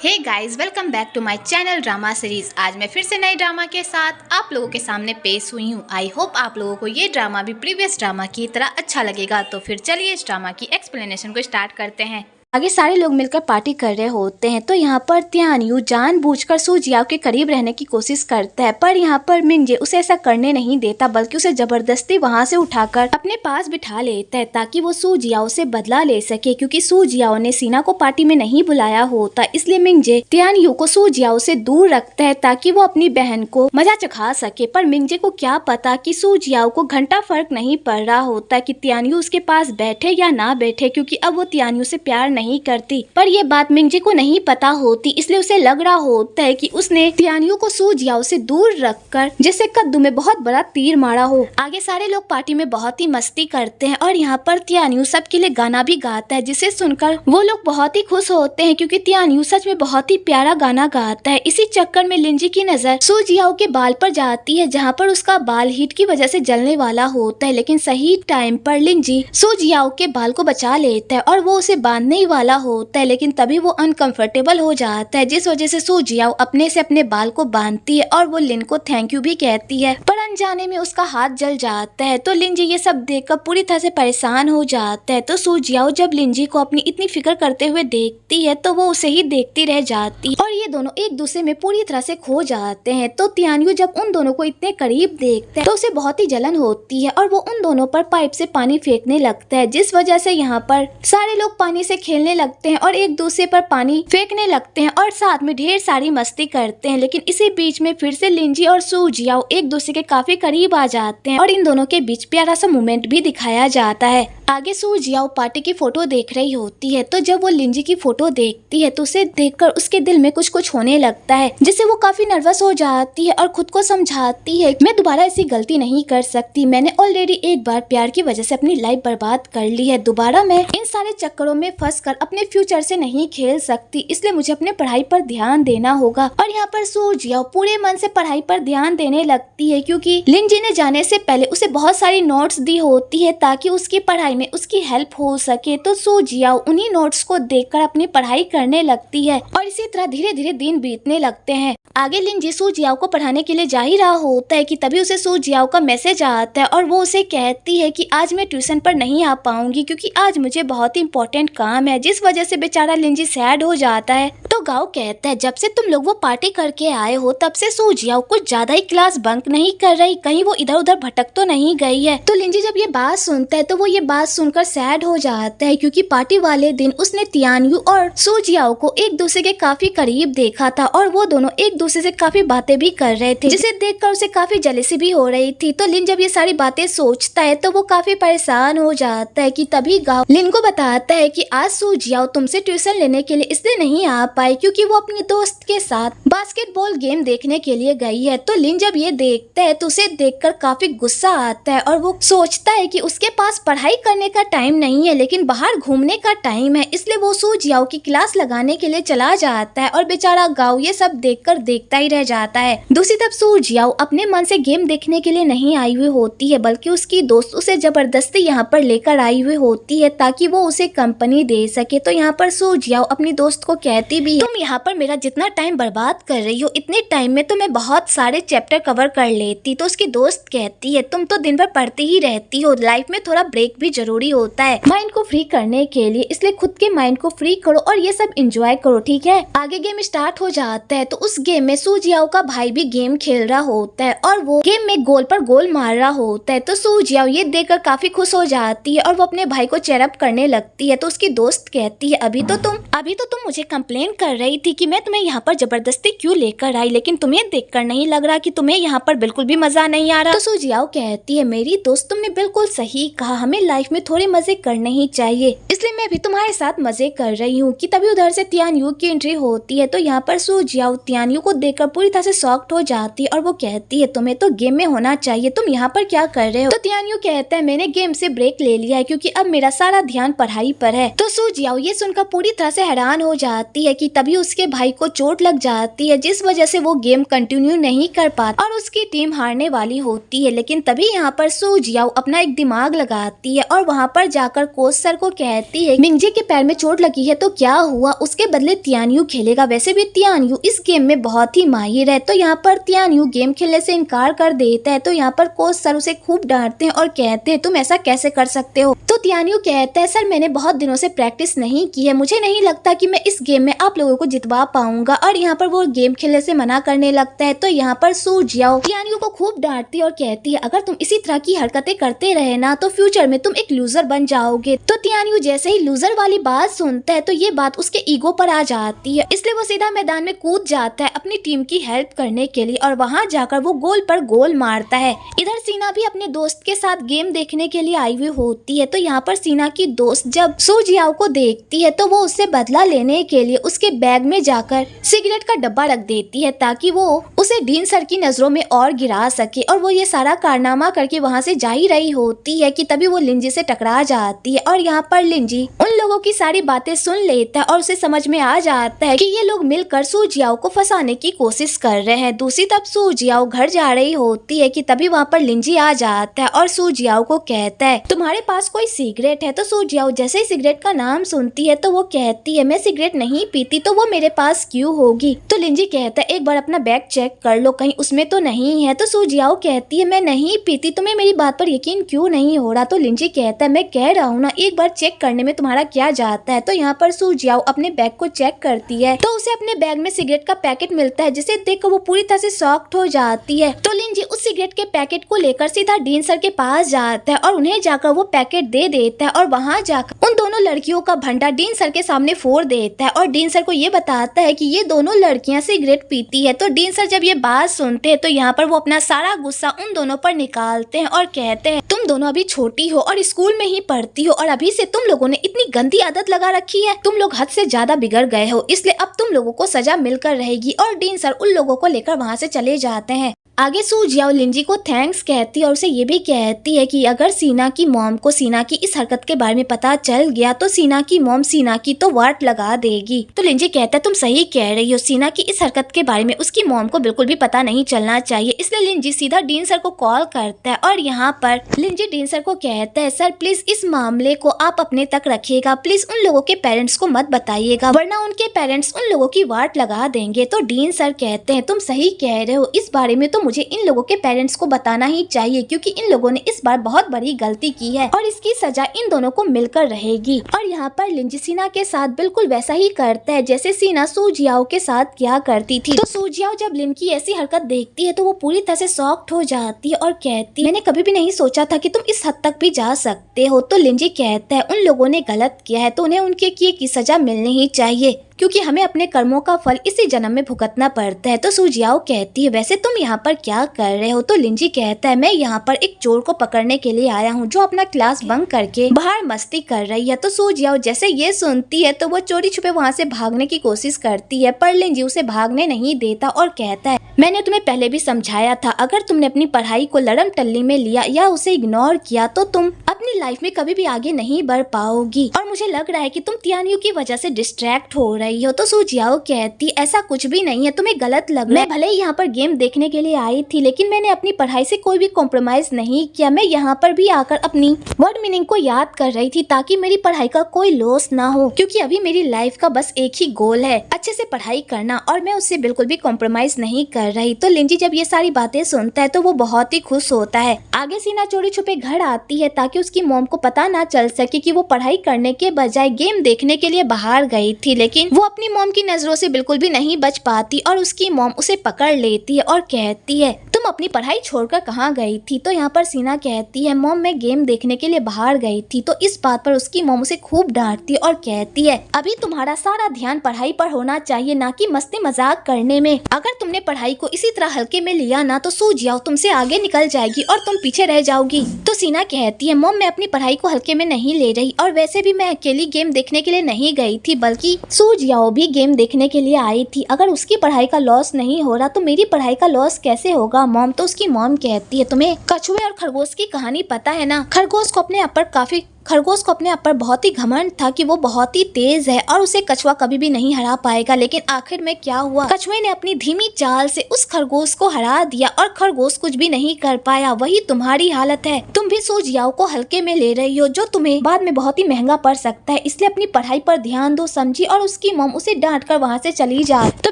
Hey guys, welcome back to my channel drama series. आज मैं फिर से नए ड्रामा के साथ आप लोगों के सामने पेश हुई हूँ। आई होप आप लोगों को ये ड्रामा भी प्रीवियस ड्रामा की तरह अच्छा लगेगा। तो फिर चलिए इस ड्रामा की एक्सप्लेनेशन को स्टार्ट करते हैं। आगे सारे लोग मिलकर पार्टी कर रहे होते हैं तो यहाँ पर त्यानयू जानबूझकर सू जियाओ के करीब रहने की कोशिश करता है, पर यहाँ पर मिंगजे उसे ऐसा करने नहीं देता, बल्कि उसे जबरदस्ती वहाँ से उठाकर अपने पास बिठा लेता है ताकि वो सू जियाओ से बदला ले सके। क्योंकि सू जियाओ ने सीना को पार्टी में नहीं बुलाया होता, इसलिए मिंगजे त्यानयू को सू जियाओ से दूर रखता है ताकि वो अपनी बहन को मजा चखा सके। पर मिंगजे को क्या पता कि सू जियाओ को घंटा फर्क नहीं पड़ रहा होता कि त्यानयू उसके पास बैठे या ना बैठे, क्योंकि अब वो त्यानयू से प्यार नहीं करती। पर ये बात मिंगजे को नहीं पता होती, इसलिए उसे लग रहा होता है कि उसने त्यानयू को सू जियाओ से दूर रखकर जैसे कद्दू में बहुत बड़ा तीर मारा हो। आगे सारे लोग पार्टी में बहुत ही मस्ती करते हैं और यहाँ पर त्यानयू सबके लिए गाना भी गाता है, जिसे सुनकर वो लोग बहुत ही खुश होते हैं क्योंकि त्यानयू सच में बहुत ही प्यारा गाना गाता है। इसी चक्कर में लिंजी की नजर सू जियाओ के बाल पर जाती है, जहाँ पर उसका बाल हीट की वजह से जलने वाला होता है। लेकिन सही टाइम पर लिंजी सू जियाओ के बाल को बचा लेता है और वो उसे बांधने ही वाला होता है, लेकिन तभी वो अनकंफर्टेबल हो जाता है, जिस वजह से सू जियाओ अपने से अपने बाल को बांधती है और वो लिन को थैंक यू भी कहती है। पर अनजाने में उसका हाथ जल जाता है तो लिंजी ये सब देखकर पूरी तरह से परेशान हो जाता है। तो सू जियाओ जब लिंजी को अपनी इतनी फिक्र करते हुए देखती है तो वो उसे ही देखती रह जाती है और ये दोनों एक दूसरे में पूरी तरह से खो जाते हैं। तो त्यानयू जब उन दोनों को इतने करीब देखता है तो उसे बहुत ही जलन होती है और वो उन दोनों पर पाइप से पानी फेंकने लगता है, जिस वजह से यहाँ पर सारे लोग पानी से खेलने लगते हैं और एक दूसरे पर पानी फेंकने लगते हैं और साथ में ढेर सारी मस्ती करते हैं। लेकिन इसी बीच में फिर से लिंजी और सू जियाओ एक दूसरे के काफी करीब आ जाते हैं और इन दोनों के बीच प्यारा सा मोमेंट भी दिखाया जाता है। आगे सू जियाओ पार्टी की फोटो देख रही होती है तो जब वो लिंजी की फोटो देखती है तो उसे देखकर उसके दिल में कुछ कुछ होने लगता है, जिससे वो काफी नर्वस हो जाती है और खुद को समझाती है मैं दोबारा ऐसी गलती नहीं कर सकती। मैंने ऑलरेडी एक बार प्यार की वजह से अपनी लाइफ बर्बाद कर ली है, दोबारा मैं इन सारे चक्करों में फंसकर अपने फ्यूचर से नहीं खेल सकती, इसलिए मुझे अपने पढ़ाई पर ध्यान देना होगा। और यहाँ पर सू जियाओ पूरे मन से पढ़ाई पर ध्यान देने लगती है क्योंकि लिंजी ने जाने से पहले उसे बहुत सारी नोट्स दी होती है ताकि उसकी पढ़ाई में उसकी हेल्प हो सके। तो सू जियाओ उन्हीं नोट्स को देखकर अपनी पढ़ाई करने लगती है और इसी तरह धीरे धीरे दिन बीतने लगते हैं। आगे लिंजी सू जियाओ को पढ़ाने के लिए जा ही रहा होता है कि तभी उसे सू जियाओ का मैसेज आता है और वो उसे कहती है कि आज मैं ट्यूशन पर नहीं आ पाऊंगी क्योंकि आज मुझे बहुत ही इम्पोर्टेंट काम है, जिस वजह से बेचारा लिंजी सैड हो जाता है। तो गाओ कहता है जब से तुम लोग वो पार्टी करके आए हो तब से सू जियाओ कुछ ज्यादा ही क्लास बंक नहीं कर रही, कहीं वो इधर उधर भटक तो नहीं गई है। तो लिंजी जब ये बात सुनता है तो वो ये बात सुनकर सैड हो जाता है क्योंकि पार्टी वाले दिन उसने त्यानयू और सू जियाओ को एक दूसरे के काफी करीब देखा था और वो दोनों एक दूसरे से काफी बातें भी कर रहे थे, जिसे देखकर उसे काफी जेलसी भी हो रही थी। तो लिन जब ये सारी बातें सोचता है तो वो काफी परेशान हो जाता है कि तभी गाओ लिन को बताता है कि आज सू जियाओ तुमसे ट्यूशन लेने के लिए इसलिए नहीं आ पाई क्योंकि वो अपने दोस्त के साथ बास्केटबॉल गेम देखने के लिए गई है। तो लिन जब ये देखता है तो उसे देखकर काफी गुस्सा आता है और वो सोचता है कि उसके पास पढ़ाई करने का टाइम नहीं है लेकिन बाहर घूमने का टाइम है, इसलिए वो सू जियाओ की क्लास लगाने के लिए चला जाता है और बेचारा गाओ ये सब देखकर देखता ही रह जाता है। दूसरी तरफ सू जियाओ अपने मन से गेम देखने के लिए नहीं आई हुई होती है, बल्कि उसकी दोस्त उसे जबरदस्ती यहाँ पर लेकर आई हुई होती है ताकि वो उसे कंपनी दे सके। तो यहाँ पर सू जियाओ अपनी दोस्त को कहती भी है तुम यहाँ पर मेरा जितना टाइम बर्बाद कर रही हो इतने टाइम में तो मैं बहुत सारे चैप्टर कवर कर लेती। तो उसकी दोस्त कहती है तुम तो दिन भर पढ़ती ही रहती हो, लाइफ में थोड़ा ब्रेक भी जरूरी होता है माइंड को फ्री करने के लिए, इसलिए खुद के माइंड को फ्री करो और ये सब एंजॉय करो, ठीक है। आगे गेम स्टार्ट हो जाता है तो उस गेम में सू जियाओ का भाई भी गेम खेल रहा होता है और वो गेम में गोल पर गोल मार रहा होता है। तो सू जियाओ ये देखकर काफी खुश हो जाती है और वो अपने भाई को चेयरअप करने लगती है। तो उसकी दोस्त कहती है अभी तो तुम मुझे कंप्लेन कर रही थी कि मैं तुम्हें यहाँ पर जबरदस्ती क्यों लेकर आई, लेकिन तुम्हें देखकर नहीं लग रहा कि तुम्हें यहाँ पर बिल्कुल भी मजा नहीं आ रहा। तो सू जियाओ कहती है मेरी दोस्त तुमने बिल्कुल सही कहा, हमें लाइफ में थोड़े मजे करने ही चाहिए, इसलिए मैं भी तुम्हारे साथ मजे कर रही हूँ। कि तभी उधर से त्यानयू की एंट्री होती है तो यहाँ पर सू जियाओ त्यानयू को देखकर पूरी तरह से शॉक्ड हो जाती है और वो कहती है तुम्हें तो गेम में होना चाहिए, तुम यहाँ पर क्या कर रहे हो। तो त्यानयू कहता है मैंने गेम से ब्रेक ले लिया है क्योंकि अब मेरा सारा ध्यान पढ़ाई पर है। तो सू जियाओ ये सुनकर पूरी तरह से हैरान हो जाती है कि तभी उसके भाई को चोट लग जाती है, जिस वजह से वो गेम कंटिन्यू नहीं कर पाता और उसकी टीम हारने वाली होती है। लेकिन तभी यहाँ पर सू जियाओ अपना एक दिमाग लगाती है और वहाँ पर जाकर कोच सर को कहती है मिंजे के पैर में चोट लगी है तो क्या हुआ, उसके बदले तियानयू खेलेगा। वैसे भी तियानयू इस गेम में बहुत ही माहिर है। तो यहाँ पर तियानयू गेम खेलने से इनकार कर देता है। तो यहाँ पर कोच सर उसे खूब डांटते हैं और कहते हैं तुम ऐसा कैसे कर सकते हो। तो तियानयू कहता है सर मैंने बहुत दिनों से प्रैक्टिस नहीं की है, मुझे नहीं लगता कि मैं इस गेम में आप लोगों को जितवा पाऊंगा। और यहाँ पर वो गेम खेलने से मना करने लगता है। तो यहाँ पर सू जियाओ तियानयू को खूब डांटती है और कहती है अगर तुम इसी तरह की हरकतें करते रहे ना तो फ्यूचर में तुम एक लूजर बन जाओगे। तो तियानयू जैसे ही लूजर वाली बात सुनता है तो ये बात उसके ईगो पर आ जाती है, इसलिए वो सीधा मैदान में कूद जाता है अपनी टीम की हेल्प करने के लिए और वहाँ जाकर वो गोल पर गोल मारता है। इधर सीना भी अपने दोस्त के साथ गेम देखने के लिए आई हुई होती है। तो यहाँ पर सीना की दोस्त जब सू जियाओ को देखती है तो वो उससे बदला लेने के लिए उसके बैग में जाकर सिगरेट का डब्बा रख देती है ताकि वो उसे डीन सर की नजरों में और गिरा सके। और वो ये सारा कारनामा करके वहाँ से जा ही रही होती है कि तभी वो लिंजी से टकरा जाती है और यहाँ पर लिंजी उन लोगों की सारी बातें सुन लेता है और उसे समझ में आ जाता है कि ये लोग मिलकर सू जियाओ को फंसाने की कोशिश कर रहे हैं। दूसरी तरफ सू जियाओ घर जा रही होती है कि तभी वहाँ पर लिंजी आ जाता है और सू जियाओ को कहता है तुम्हारे पास कोई सिगरेट है। तो सू जियाओ जैसे ही सिगरेट का नाम सुनती है तो वो कहती है मैं सिगरेट नहीं पीती तो वो मेरे पास क्यों होगी। तो लिंजी कहता है एक बार अपना बैग चेक कर लो कहीं उसमें तो नहीं है। तो सू जियाओ कहती है मैं नहीं पीती, तुम्हें मेरी बात पर यकीन क्यों नहीं हो रहा। तो लिंजी कहता है मैं कह रहा हूँ ना एक बार चेक करने में तुम्हारा क्या जाता है। तो यहाँ पर सू जियाओ अपने बैग को चेक करती है तो उसे अपने बैग में सिगरेट का पैकेट मिलता है जिसे देखकर वो पूरी तरह से शॉक्ड हो जाती है। तो लिंजी उस सिगरेट के पैकेट को लेकर सीधा डीन सर के पास जाता है और उन्हें जाकर वो पैकेट दे देता है और वहाँ जाकर उन दोनों लड़कियों का भंडा डीन सर के सामने फोड़ देता है और डीन सर को ये बताता है कि ये दोनों लड़कियां सिगरेट पीती है। तो डीन सर जब ये बात सुनते हैं तो यहाँ पर वो अपना सारा गुस्सा उन दोनों पर निकालते हैं और कहते हैं तुम दोनों अभी छोटी हो और स्कूल में ही पढ़ती हो और अभी से तुम लोगों ने इतनी गंदी आदत लगा रखी है, तुम लोग हद से ज्यादा बिगड़ गए हो, इसलिए अब तुम लोगों को सजा मिलकर रहेगी। और डीन सर उन लोगों को लेकर वहाँ से चले जाते हैं। आगे सू जियाओ लिंजी को थैंक्स कहती है और उसे ये भी कहती है कि अगर सीना की मॉम को सीना की इस हरकत के बारे में पता चल गया तो सीना की मॉम सीना की तो वाट लगा देगी। तो लिंजी कहता है तुम सही कह रही हो, सीना की इस हरकत के बारे में उसकी मॉम को बिल्कुल भी पता नहीं चलना चाहिए। इसलिए लिंजी सीधा डीन सर को कॉल करता है और यहाँ पर लिंजी डीन सर को कहता है सर प्लीज इस मामले को आप अपने तक रखिएगा, प्लीज उन लोगों के पेरेंट्स को मत बताइएगा वरना उनके पेरेंट्स उन लोगों की वाट लगा देंगे। तो डीन सर कहते हैं तुम सही कह रहे हो, इस बारे में तो मुझे इन लोगों के पेरेंट्स को बताना ही चाहिए क्योंकि इन लोगों ने इस बार बहुत बड़ी गलती की है और इसकी सजा इन दोनों को मिलकर रहेगी। और यहाँ पर लिंजी सीना के साथ बिल्कुल वैसा ही करता है जैसे सीना सू जियाओ के साथ किया करती थी। तो सू जियाओ जब लिन की ऐसी हरकत देखती है तो वो पूरी तरह से शॉक्ड हो जाती है और कहती है मैंने कभी भी नहीं सोचा था कि तुम इस हद तक भी जा सकते हो। तो लिंजी कहता है उन लोगों ने गलत किया है तो उन्हें उनके किए की सजा मिलनी ही चाहिए क्योंकि हमें अपने कर्मों का फल इसी जन्म में भुगतना पड़ता है। तो सू जियाओ कहती है वैसे तुम यहाँ पर क्या कर रहे हो। तो लिंजी कहता है मैं यहाँ पर एक चोर को पकड़ने के लिए आया हूँ जो अपना क्लास बंक करके बाहर मस्ती कर रही है। तो सू जियाओ जैसे ये सुनती है तो वो चोरी छुपे वहाँ से भागने की कोशिश करती है पर लिंजी उसे भागने नहीं देता और कहता है मैंने तुम्हें पहले भी समझाया था अगर तुमने अपनी पढ़ाई को लड़म टल्ली में लिया या उसे इग्नोर किया तो तुम अपनी लाइफ में कभी भी आगे नहीं बढ़ पाओगी और मुझे लग रहा है कि तुम तियानयू की वजह से डिस्ट्रैक्ट हो रही हो। तो सू जियाओ कहती ऐसा कुछ भी नहीं है, तुम्हें गलत लग रहा है। मैं भले ही यहाँ पर गेम देखने के लिए आई थी लेकिन मैंने अपनी पढ़ाई से कोई भी कॉम्प्रोमाइज नहीं किया। मैं यहाँ पर भी आकर अपनी वर्ड मीनिंग को याद कर रही थी ताकि मेरी पढ़ाई का कोई लॉस ना हो क्योंकि अभी मेरी लाइफ का बस एक ही गोल है अच्छे से पढ़ाई करना और मैं उससे बिल्कुल भी कॉम्प्रोमाइज नहीं कर रही। तो लिंजी जब ये सारी बातें सुनता है तो वो बहुत ही खुश होता है। आगे सीना चोरी छुपे घर आती है ताकि उसकी मॉम को पता ना चल सके कि वो पढ़ाई करने के बजाय गेम देखने के लिए बाहर गई थी, लेकिन वो अपनी मॉम की नजरों से बिल्कुल भी नहीं बच पाती और उसकी मॉम उसे पकड़ लेती है और कहती है तुम अपनी पढ़ाई छोड़कर कहाँ गई थी। तो यहाँ पर सीना कहती है मॉम मैं गेम देखने के लिए बाहर गई थी। तो इस बात पर उसकी मॉम उसे खूब डांटती और कहती है अभी तुम्हारा सारा ध्यान पढ़ाई पर होना चाहिए ना कि मस्ती मजाक करने में। अगर तुमने पढ़ाई को इसी तरह हल्के में लिया ना तो सू जियाओ तुमसे आगे निकल जाएगी और तुम पीछे रह जाओगी। तो सीना कहती है मॉम मैं अपनी पढ़ाई को हल्के में नहीं ले रही और वैसे भी मैं अकेली गेम देखने के लिए नहीं गई थी बल्कि सू जियाओ भी गेम देखने के लिए आई थी। अगर उसकी पढ़ाई का लॉस नहीं हो रहा तो मेरी पढ़ाई का लॉस कैसे होगा मॉम। तो उसकी मॉम कहती है तुम्हें कछुए और खरगोश की कहानी पता है ना, खरगोश को अपने आप पर काफी खरगोश को अपने आप पर बहुत ही घमंड था कि वो बहुत ही तेज है और उसे कछुआ कभी भी नहीं हरा पाएगा। लेकिन आखिर में क्या हुआ, कछुए ने अपनी धीमी चाल से उस खरगोश को हरा दिया और खरगोश कुछ भी नहीं कर पाया। वही तुम्हारी हालत है, तुम भी सू जियाओ को हल्के में ले रही हो, जो तुम्हें बाद में बहुत ही महंगा पड़ सकता है। इसलिए अपनी पढ़ाई पर ध्यान दो, समझी। और उसकी मॉम उसे डांट कर वहाँ से चली जाती। तो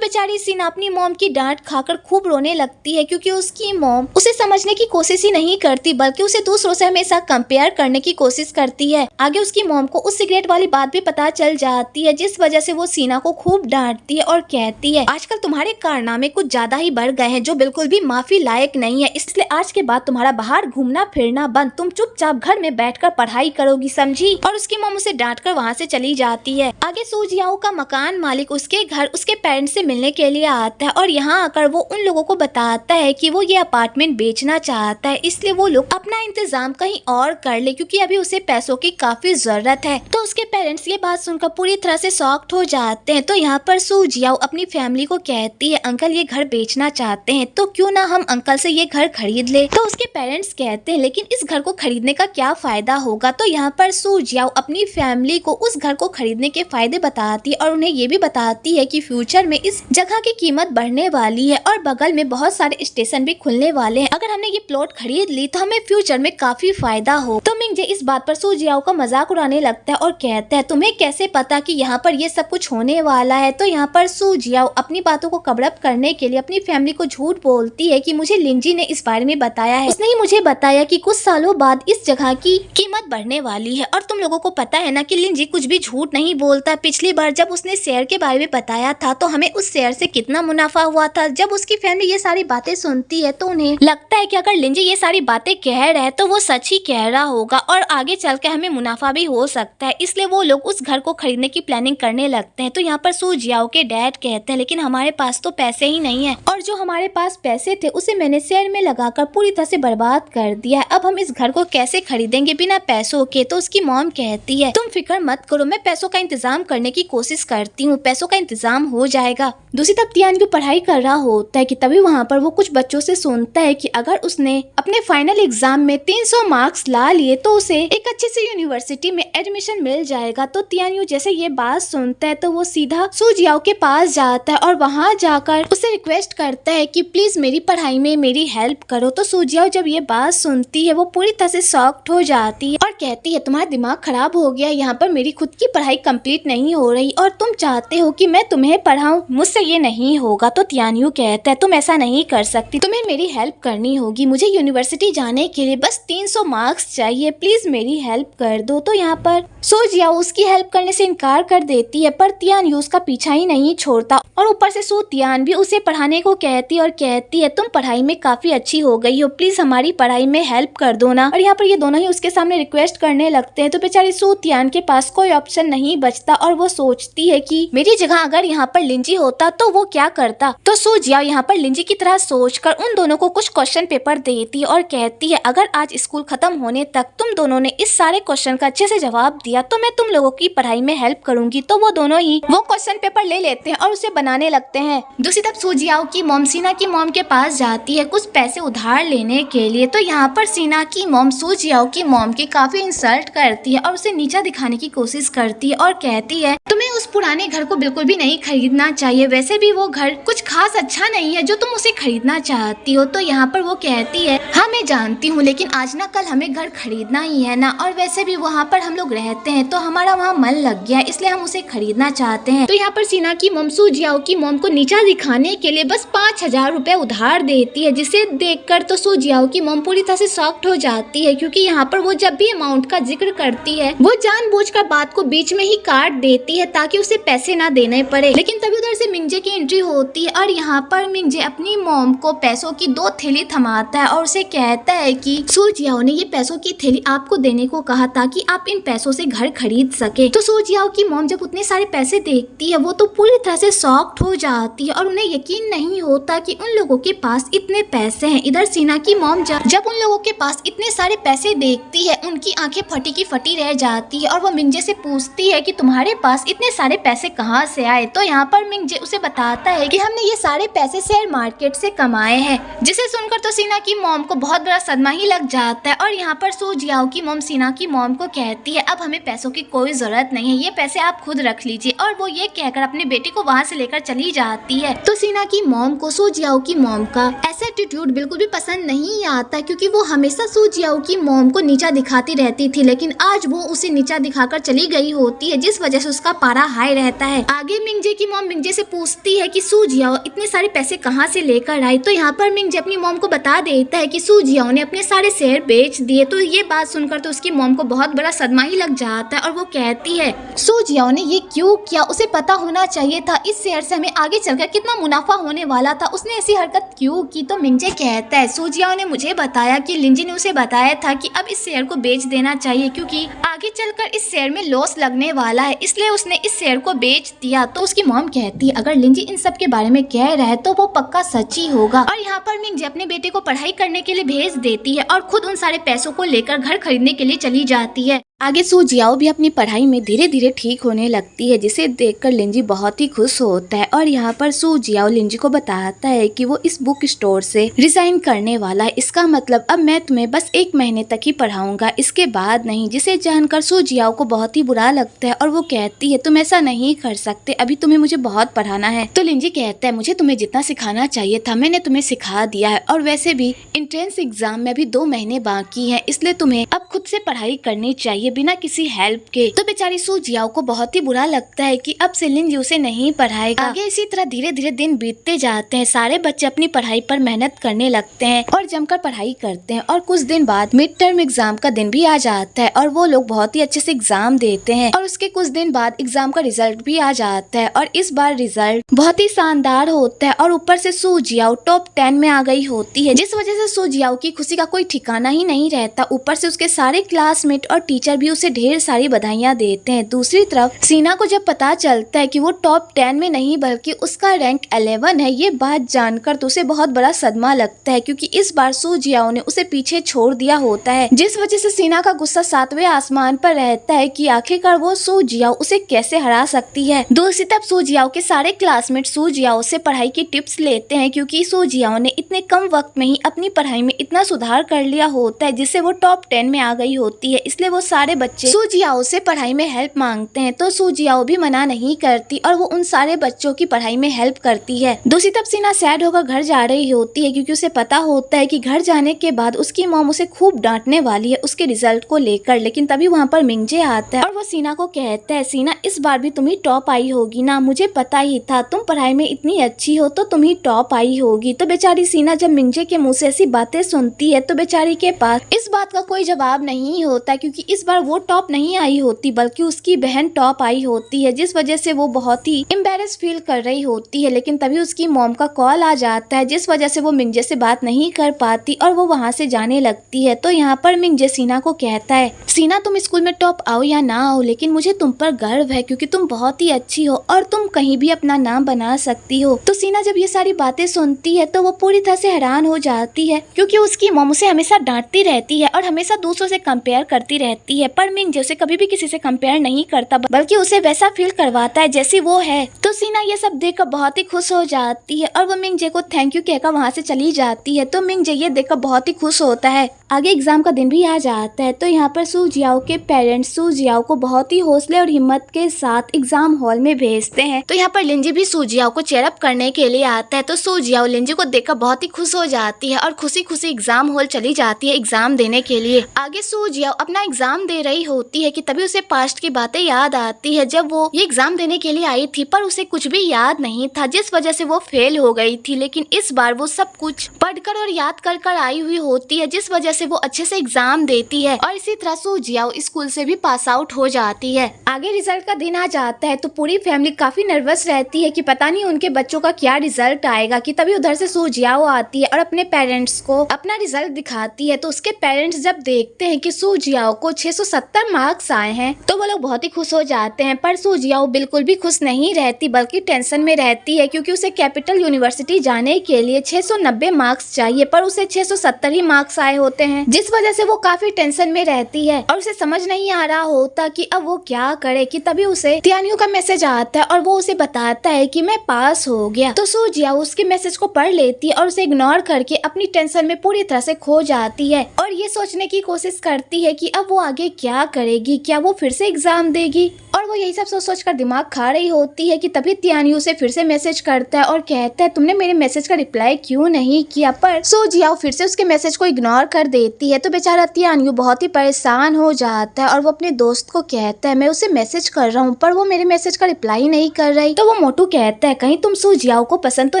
बेचारी सीना अपनी मॉम की डांट खाकर खूब रोने लगती है, क्योंकि उसकी मॉम उसे समझने की कोशिश ही नहीं करती, बल्कि उसे दूसरों से हमेशा कंपेयर करने की कोशिश करती है। आगे उसकी मॉम को उस सिगरेट वाली बात भी पता चल जाती है, जिस वजह से वो सीना को खूब डांटती है और कहती है, आजकल तुम्हारे कारनामे कुछ ज्यादा ही बढ़ गए हैं, जो बिल्कुल भी माफी लायक नहीं है। इसलिए आज के बाद तुम्हारा बाहर घूमना फिरना बंद, तुम चुपचाप घर में बैठकर पढ़ाई करोगी, समझी। और उसकी मॉम उसे डांट कर वहाँ से चली जाती है। आगे सू जियाओ का मकान मालिक उसके घर उसके पेरेंट्स से मिलने के लिए आता है और यहाँ आकर वो उन लोगों को बताता है कि वो ये अपार्टमेंट बेचना चाहता है, इसलिए वो लोग अपना इंतजाम कहीं और कर ले, क्योंकि अभी उसे पैसों की काफी जरूरत है। तो उसके पेरेंट्स ये बात सुनकर पूरी तरह से शॉक्ड हो जाते हैं। तो यहाँ पर सू जियाओ अपनी फैमिली को कहती है, अंकल ये घर बेचना चाहते हैं, तो क्यों ना हम अंकल से ये घर खरीद ले। तो उसके पेरेंट्स कहते हैं, लेकिन इस घर को खरीदने का क्या फायदा होगा। तो यहाँ पर सू जियाओ अपनी फैमिली को उस घर को खरीदने के फायदे बताती है और उन्हें ये भी बताती है कि फ्यूचर में इस जगह की कीमत बढ़ने वाली है और बगल में बहुत सारे स्टेशन भी खुलने वाले हैं। अगर हमने ये प्लॉट खरीद ली तो हमें फ्यूचर में काफी फायदा हो। तो मिंजे इस बात पर सू जियाओ का मजाक उड़ाने लगता है और कहता है, तुम्हें कैसे पता कि यहाँ पर ये सब कुछ होने वाला है। तो यहाँ पर सू जियाओ अपनी बातों को कवर अप करने के लिए अपनी फैमिली को झूठ बोलती है कि मुझे लिंजी ने इस बारे में बताया है। उसने ही मुझे बताया कि कुछ सालों बाद इस जगह की कीमत बढ़ने वाली है। और तुम लोगों को पता है ना कि लिंजी कुछ भी झूठ नहीं बोलता। पिछली बार जब उसने शेयर के बारे में बताया था तो हमें उस शेयर से कितना मुनाफा हुआ था। जब उसकी फैमिली ये सारी बातें सुनती है तो उन्हें लगता है कि अगर लिंजी ये सारी बातें कह रहा है तो वो सच ही कह रहा होगा और आगे चल के हमें मुनाफा भी हो सकता है। इसलिए वो लोग उस घर को खरीदने की प्लानिंग करने लगते हैं। तो यहाँ पर सू जियाओ के डैड कहते हैं, लेकिन हमारे पास तो पैसे ही नहीं है और जो हमारे पास पैसे थे उसे मैंने शेयर में लगाकर पूरी तरह से बर्बाद कर दिया। अब हम इस घर को कैसे खरीदेंगे बिना पैसों के। तो उसकी मॉम कहती है, तुम फिक्र मत करो, मैं पैसों का इंतजाम करने की कोशिश करती हूँ, पैसों का इंतजाम हो जाएगा। दूसरी तरफ तियान्यू पढ़ाई कर रहा होता है कि तभी वहाँ पर वो कुछ बच्चों से सुनता है कि अगर उसने अपने फाइनल एग्जाम में 300 मार्क्स ला लिए तो उसे एक अच्छी सी यूनिवर्सिटी में एडमिशन मिल जाएगा। तो तियान्यू जैसे ये बात सुनता है तो वो सीधा सू जियाओ के पास जाता है और वहाँ जाकर उसे रिक्वेस्ट करता है कि प्लीज मेरी पढ़ाई में मेरी हेल्प करो। तो सू जियाओ जब ये बात सुनती है वो पूरी तरह से शॉक्ड हो जाती है और कहती है, तुम्हारा दिमाग खराब हो गया, यहाँ पर मेरी खुद की पढ़ाई कंप्लीट नहीं हो रही और तुम चाहते हो कि मैं तुम्हें पढ़ाऊं, मुझसे ये नहीं होगा। तो तियान्यू कहता है, तुम ऐसा नहीं कर सकती, तुम्हें मेरी हेल्प करनी होगी, मुझे यूनिवर्सिटी जाने के लिए बस 300 मार्क्स चाहिए, प्लीज मेरी हेल्प कर दो। तो यहाँ पर सू जियाओ उसकी हेल्प करने से इनकार कर देती है, पर तियान्यू उसका पीछा ही नहीं छोड़ता और ऊपर से सू तियान भी उसे पढ़ाने को कहती है और कहती है, तुम पढ़ाई में काफी अच्छी हो गई हो, प्लीज हमारी पढ़ाई में हेल्प कर दो ना। और यहाँ पर ये दोनों ही उसके सामने रिक्वेस्ट करने लगते हैं। तो बेचारी सू तियान के पास कोई ऑप्शन नहीं बचता और वो सोचती है कि मेरी जगह अगर यहाँ पर लिंजी होता तो वो क्या करता। तो सू जियाओ यहाँ पर लिंजी की तरह सोचकर उन दोनों को कुछ क्वेश्चन पेपर देती है और कहती है, अगर आज स्कूल खत्म होने तक तुम दोनों ने इस सारे क्वेश्चन का अच्छे से जवाब दिया तो मैं तुम लोगों की पढ़ाई में हेल्प करूंगी। तो वो दोनों ही वो क्वेश्चन पेपर ले लेते हैं और उसे बनाने लगते हैं। दूसरी तरफ सू जियाओ की मॉम सीना की मॉम के पास जाती है कुछ पैसे उधार लेने के लिए। तो यहाँ पर सीना की मॉम सू जियाओ की मॉम की काफी इंसल्ट करती है और उसे नीचा दिखाने की कोशिश करती है और कहती है, तुम्हें उस पुराने घर को बिल्कुल भी नहीं खरीदना चाहिए, वैसे भी वो घर कुछ खास अच्छा नहीं है जो तुम उसे खरीदना चाहती हो। तो यहाँ पर वो कहती है, हाँ मैं जानती हूँ, लेकिन आज ना कल हमें घर खरीदना ही है ना, और वैसे भी वहाँ पर हम लोग रहते हैं तो हमारा वहाँ मन लग गया, इसलिए हम उसे खरीदना चाहते हैं। तो यहाँ पर सीना की मॉम सू जियाओ की मॉम को नीचा दिखाने के लिए बस 5000 रुपए उधार देती है, जिसे देखकर तो सू जियाओ की मॉम पूरी तरह से शॉक्ड हो जाती है, क्योंकि यहाँ पर वो जब भी अमाउंट का जिक्र करती है वो जानबूझकर बात को बीच में ही काट देती है ताकि उसे पैसे ना देने पड़े। लेकिन तभी उधर से मिंजे की एंट्री होती है और यहाँ पर मिंजे अपनी मॉम को पैसों की 2 थैली थमाता है और उसे कहता है कि सू जियाओ ने ये पैसों की थैली आपको देने को कहा ताकि आप इन पैसों से घर खरीद सके। तो सू जियाओ की मॉम जब उतने सारे पैसे देखती है वो तो पूरी तरह से शॉक्ड हो जाती है और उन्हें यकीन नहीं होता कि उन लोगों के पास इतने पैसे हैं। इधर सीना की मॉम जब उन लोगों के पास इतने सारे पैसे देखती है उनकी आंखें फटी की फटी रह जाती है और वो मिंजे से पूछती है कि तुम्हारे पास इतने सारे पैसे कहाँ से आए। तो यहाँ पर मिंजे उसे बताता है कि हमने ये सारे पैसे शेयर मार्केट से कमाए हैं, जिसे सुनकर तो सीना की मॉम को बहुत बड़ा सदमा ही लग जाता है। और यहाँ पर सू जियाओ की मॉम सीना की मॉम को कहती है अब हमें पैसों की कोई जरूरत नहीं है, ये पैसे आप खुद रख लीजिए। और वो ये कहकर अपने बेटे को वहाँ से लेकर चली जाती है। तो सीना की मॉम को सू जियाओ की मॉम का ऐसा एटीट्यूड बिल्कुल भी पसंद नहीं आता, क्योंकि वो हमेशा सू जियाओ की मॉम को नीचा दिखाती रहती थी, लेकिन आज वो उसे नीचा दिखाकर चली गई होती है, जिस वजह से उसका पारा हाई रहता है। आगे मिंगजे की मॉम मिंगजे से पूछती है कि सू जियाओ इतने सारे पैसे कहाँ से लेकर आई। तो यहाँ पर मिंगजे अपनी मॉम को बता देता है कि सू जियाओ ने अपने सारे शेयर बेच दिए। तो ये बात सुनकर तो उसकी मॉम को बहुत बड़ा सदमा ही लग जाता है और वो कहती है सू जियाओ ने ये क्यों किया, उसे पता होना चाहिए था इस शेयर से हमें आगे चलकर कितना मुनाफा होने वाला था, उसने ऐसी हरकत क्यों की। तो मिंगजे कहता है सू जियाओ ने मुझे बताया कि लिंजी ने उसे बताया था कि अब इस शेयर को बेच देना चाहिए, क्योंकि आगे चलकर इस शेयर में लॉस लगने वाला है, इसलिए उसने इस शेयर को बेच दिया। तो उसकी मॉम कहती है अगर लिंजी इन सब के बारे में कह रहा है तो वो पक्का सच ही होगा। और यहाँ पर मिंगजे अपने बेटे को पढ़ाई करने के लिए भेज देती है और खुद उन सारे पैसों को लेकर घर खरीदने के लिए चली जाती है। आगे सू जियाओ भी अपनी पढ़ाई में धीरे धीरे ठीक होने लगती है, जिसे देखकर लिंजी बहुत ही खुश होता है। और यहाँ पर सू जियाओ लिंजी को बताता है कि वो इस बुक स्टोर से रिजाइन करने वाला है, इसका मतलब अब मैं तुम्हें बस 1 महीने तक ही पढ़ाऊंगा, इसके बाद नहीं। जिसे जानकर सू जियाओ को बहुत ही बुरा लगता है और वो कहती है तुम ऐसा नहीं कर सकते, अभी तुम्हें मुझे बहुत पढ़ाना है। तो लिंजी कहता है मुझे तुम्हें जितना सिखाना चाहिए था मैंने तुम्हें सिखा दिया है, और वैसे भी एंट्रेंस एग्जाम में भी 2 महीने बाकी है, इसलिए तुम्हें अब खुद से पढ़ाई करनी चाहिए बिना किसी हेल्प के। तो बेचारी सू जियाओ को बहुत ही बुरा लगता है कि अब से लिंजी उसे नहीं पढ़ाएगा। आगे इसी तरह धीरे धीरे दिन बीतते जाते हैं, सारे बच्चे अपनी पढ़ाई पर मेहनत करने लगते हैं और जमकर पढ़ाई करते हैं। और कुछ दिन बाद मिड टर्म एग्जाम का दिन भी आ जाता है और वो लोग बहुत ही अच्छे से एग्जाम देते हैं। और उसके कुछ दिन बाद एग्जाम का रिजल्ट भी आ जाता है और इस बार रिजल्ट बहुत ही शानदार होता है और ऊपर से सू जियाओ टॉप 10 में आ गई होती है, जिस वजह से सू जियाओ की खुशी का कोई ठिकाना ही नहीं रहता। ऊपर से उसके सारे क्लासमेट और टीचर भी उसे ढेर सारी बधाइयां देते हैं। दूसरी तरफ सीना को जब पता चलता है कि वो टॉप 10 में नहीं बल्कि उसका रैंक 11 है, ये बात जानकर तो उसे बहुत बड़ा सदमा लगता है, क्योंकि इस बार सू जियाओ ने उसे पीछे छोड़ दिया होता है, जिस वजह से सीना का गुस्सा 7वें आसमान पर रहता है कि आखिरकार वो सू जियाओ उसे कैसे हरा सकती है। दूसरी तरफ सू जियाओ के सारे क्लासमेट सू जियाओ से पढ़ाई की टिप्स लेते हैं, क्योंकि सू जियाओ ने इतने कम वक्त में ही अपनी पढ़ाई में इतना सुधार कर लिया होता है जिससे वो टॉप 10 में आ गई होती है। इसलिए वो सारे बच्चे सू जियाओ से पढ़ाई में हेल्प मांगते हैं, तो सू जियाओ भी मना नहीं करती और वो उन सारे बच्चों की पढ़ाई में हेल्प करती है। दूसरी तरफ सीना सैड होकर घर जा रही होती है, क्योंकि उसे पता होता है कि घर जाने के बाद उसकी मॉम उसे खूब डांटने वाली है उसके रिजल्ट को लेकर। लेकिन तभी वहाँ पर मिंगजे आता है और वो सीना को कहता है सीना इस बार भी तुम ही टॉप आई होगी ना, मुझे पता ही था, तुम पढ़ाई में इतनी अच्छी हो तो तुम ही टॉप आई होगी। तो बेचारी सीना जब मिंगजे के मुँह से ऐसी बातें सुनती है तो बेचारी के पास इस बात का कोई जवाब नहीं होता, क्योंकि इस बार वो टॉप नहीं आई होती बल्कि उसकी बहन टॉप आई होती है, जिस वजह से वो बहुत ही एम्बेरस फील कर रही होती है। लेकिन तभी उसकी मॉम का कॉल आ जाता है, जिस वजह से वो मिंगजे से बात नहीं कर पाती और वो वहाँ से जाने लगती है। तो यहाँ पर मिंगजे सीना को कहता है सीना तुम स्कूल में टॉप आओ या ना आओ, लेकिन मुझे तुम पर गर्व है, क्योंकि तुम बहुत ही अच्छी हो और तुम कहीं भी अपना नाम बना सकती हो। तो सीना जब ये सारी बातें सुनती है तो वो पूरी तरह से हैरान हो जाती है, क्योंकि उसकी मॉम उसे हमेशा डांटती रहती है और हमेशा दूसरों से कंपेयर करती रहती है, पर मिंगजे उसे कभी भी किसी से कंपेयर नहीं करता बल्कि उसे वैसा फील करवाता है जैसी वो है। तो सीना ये सब देखकर बहुत ही खुश हो जाती है और वो मिंगजे को थैंक यू कहकर वहाँ से चली जाती है। तो मिंगजे ये देखकर बहुत ही खुश होता है। आगे एग्जाम का दिन भी आ जाता है, तो यहाँ पर सू जियाओ के पेरेंट्स सू जियाओ को बहुत ही हौसले और हिम्मत के साथ एग्जाम हॉल में भेजते हैं। तो यहाँ पर लिंजी भी सू जियाओ को चेयर अप करने के लिए आता है, तो सू जियाओ लिंजी को देखकर बहुत ही खुश हो जाती है और खुशी खुशी एग्जाम हॉल चली जाती है एग्जाम देने के लिए। आगे सू जियाओ अपना एग्जाम दे रही होती है कि तभी उसे पास्ट की बातें याद आती है, जब वो ये एग्जाम देने के लिए आई थी पर उसे कुछ भी याद नहीं था, जिस वजह से वो फेल हो गई थी। लेकिन इस बार वो सब कुछ पढ़कर और याद कर कर आई हुई होती है, जिस वजह से वो अच्छे से एग्जाम देती है और इसी तरह सू जियाओ स्कूल से भी पास आउट हो जाती है। आगे रिजल्ट का दिन आ जाता है, तो पूरी फैमिली काफी नर्वस रहती है कि पता नहीं उनके बच्चों का क्या रिजल्ट आएगा। कि तभी उधर से सू जियाओ आती है और अपने पेरेंट्स को अपना रिजल्ट दिखाती है। तो उसके पेरेंट्स जब देखते हैं कि सू जियाओ को 670 मार्क्स आए हैं तो वो लोग बहुत ही खुश हो जाते हैं, पर सू जियाओ बिल्कुल भी खुश नहीं रहती बल्कि टेंशन में रहती है, क्योंकि उसे कैपिटल यूनिवर्सिटी जाने के लिए 690 मार्क्स चाहिए पर उसे 670 ही मार्क्स आए होते हैं, जिस वजह से वो काफी टेंशन में रहती है और उसे समझ नहीं आ रहा होता कि अब वो क्या करे। कि तभी उसे तियानियों का मैसेज आता है और वो उसे बताता है कि मैं पास हो गया। तो सू जियाओ उसके मैसेज को पढ़ लेती है और उसे इग्नोर करके अपनी टेंशन में पूरी तरह से खो जाती है और ये सोचने की कोशिश करती है कि अब वो आगे क्या करेगी, क्या वो फिर से एग्जाम देगी। और वो यही सब सोच सोच कर दिमाग खा रही होती है कि तभी तियान्यू से फिर से मैसेज करता है और कहता है तुमने मेरे मैसेज का रिप्लाई क्यों नहीं किया। पर सो जियाओ फिर से उसके मैसेज को इग्नोर कर देती है। तो बेचारा तियान्यू बहुत ही परेशान हो जाता है और वो अपने दोस्त को कहता है मैं उसे मैसेज कर रहा हूँ पर वो मेरे मैसेज का रिप्लाई नहीं कर रही। तो वो मोटू कहता है कहीं तुम सो जियाओ को पसंद तो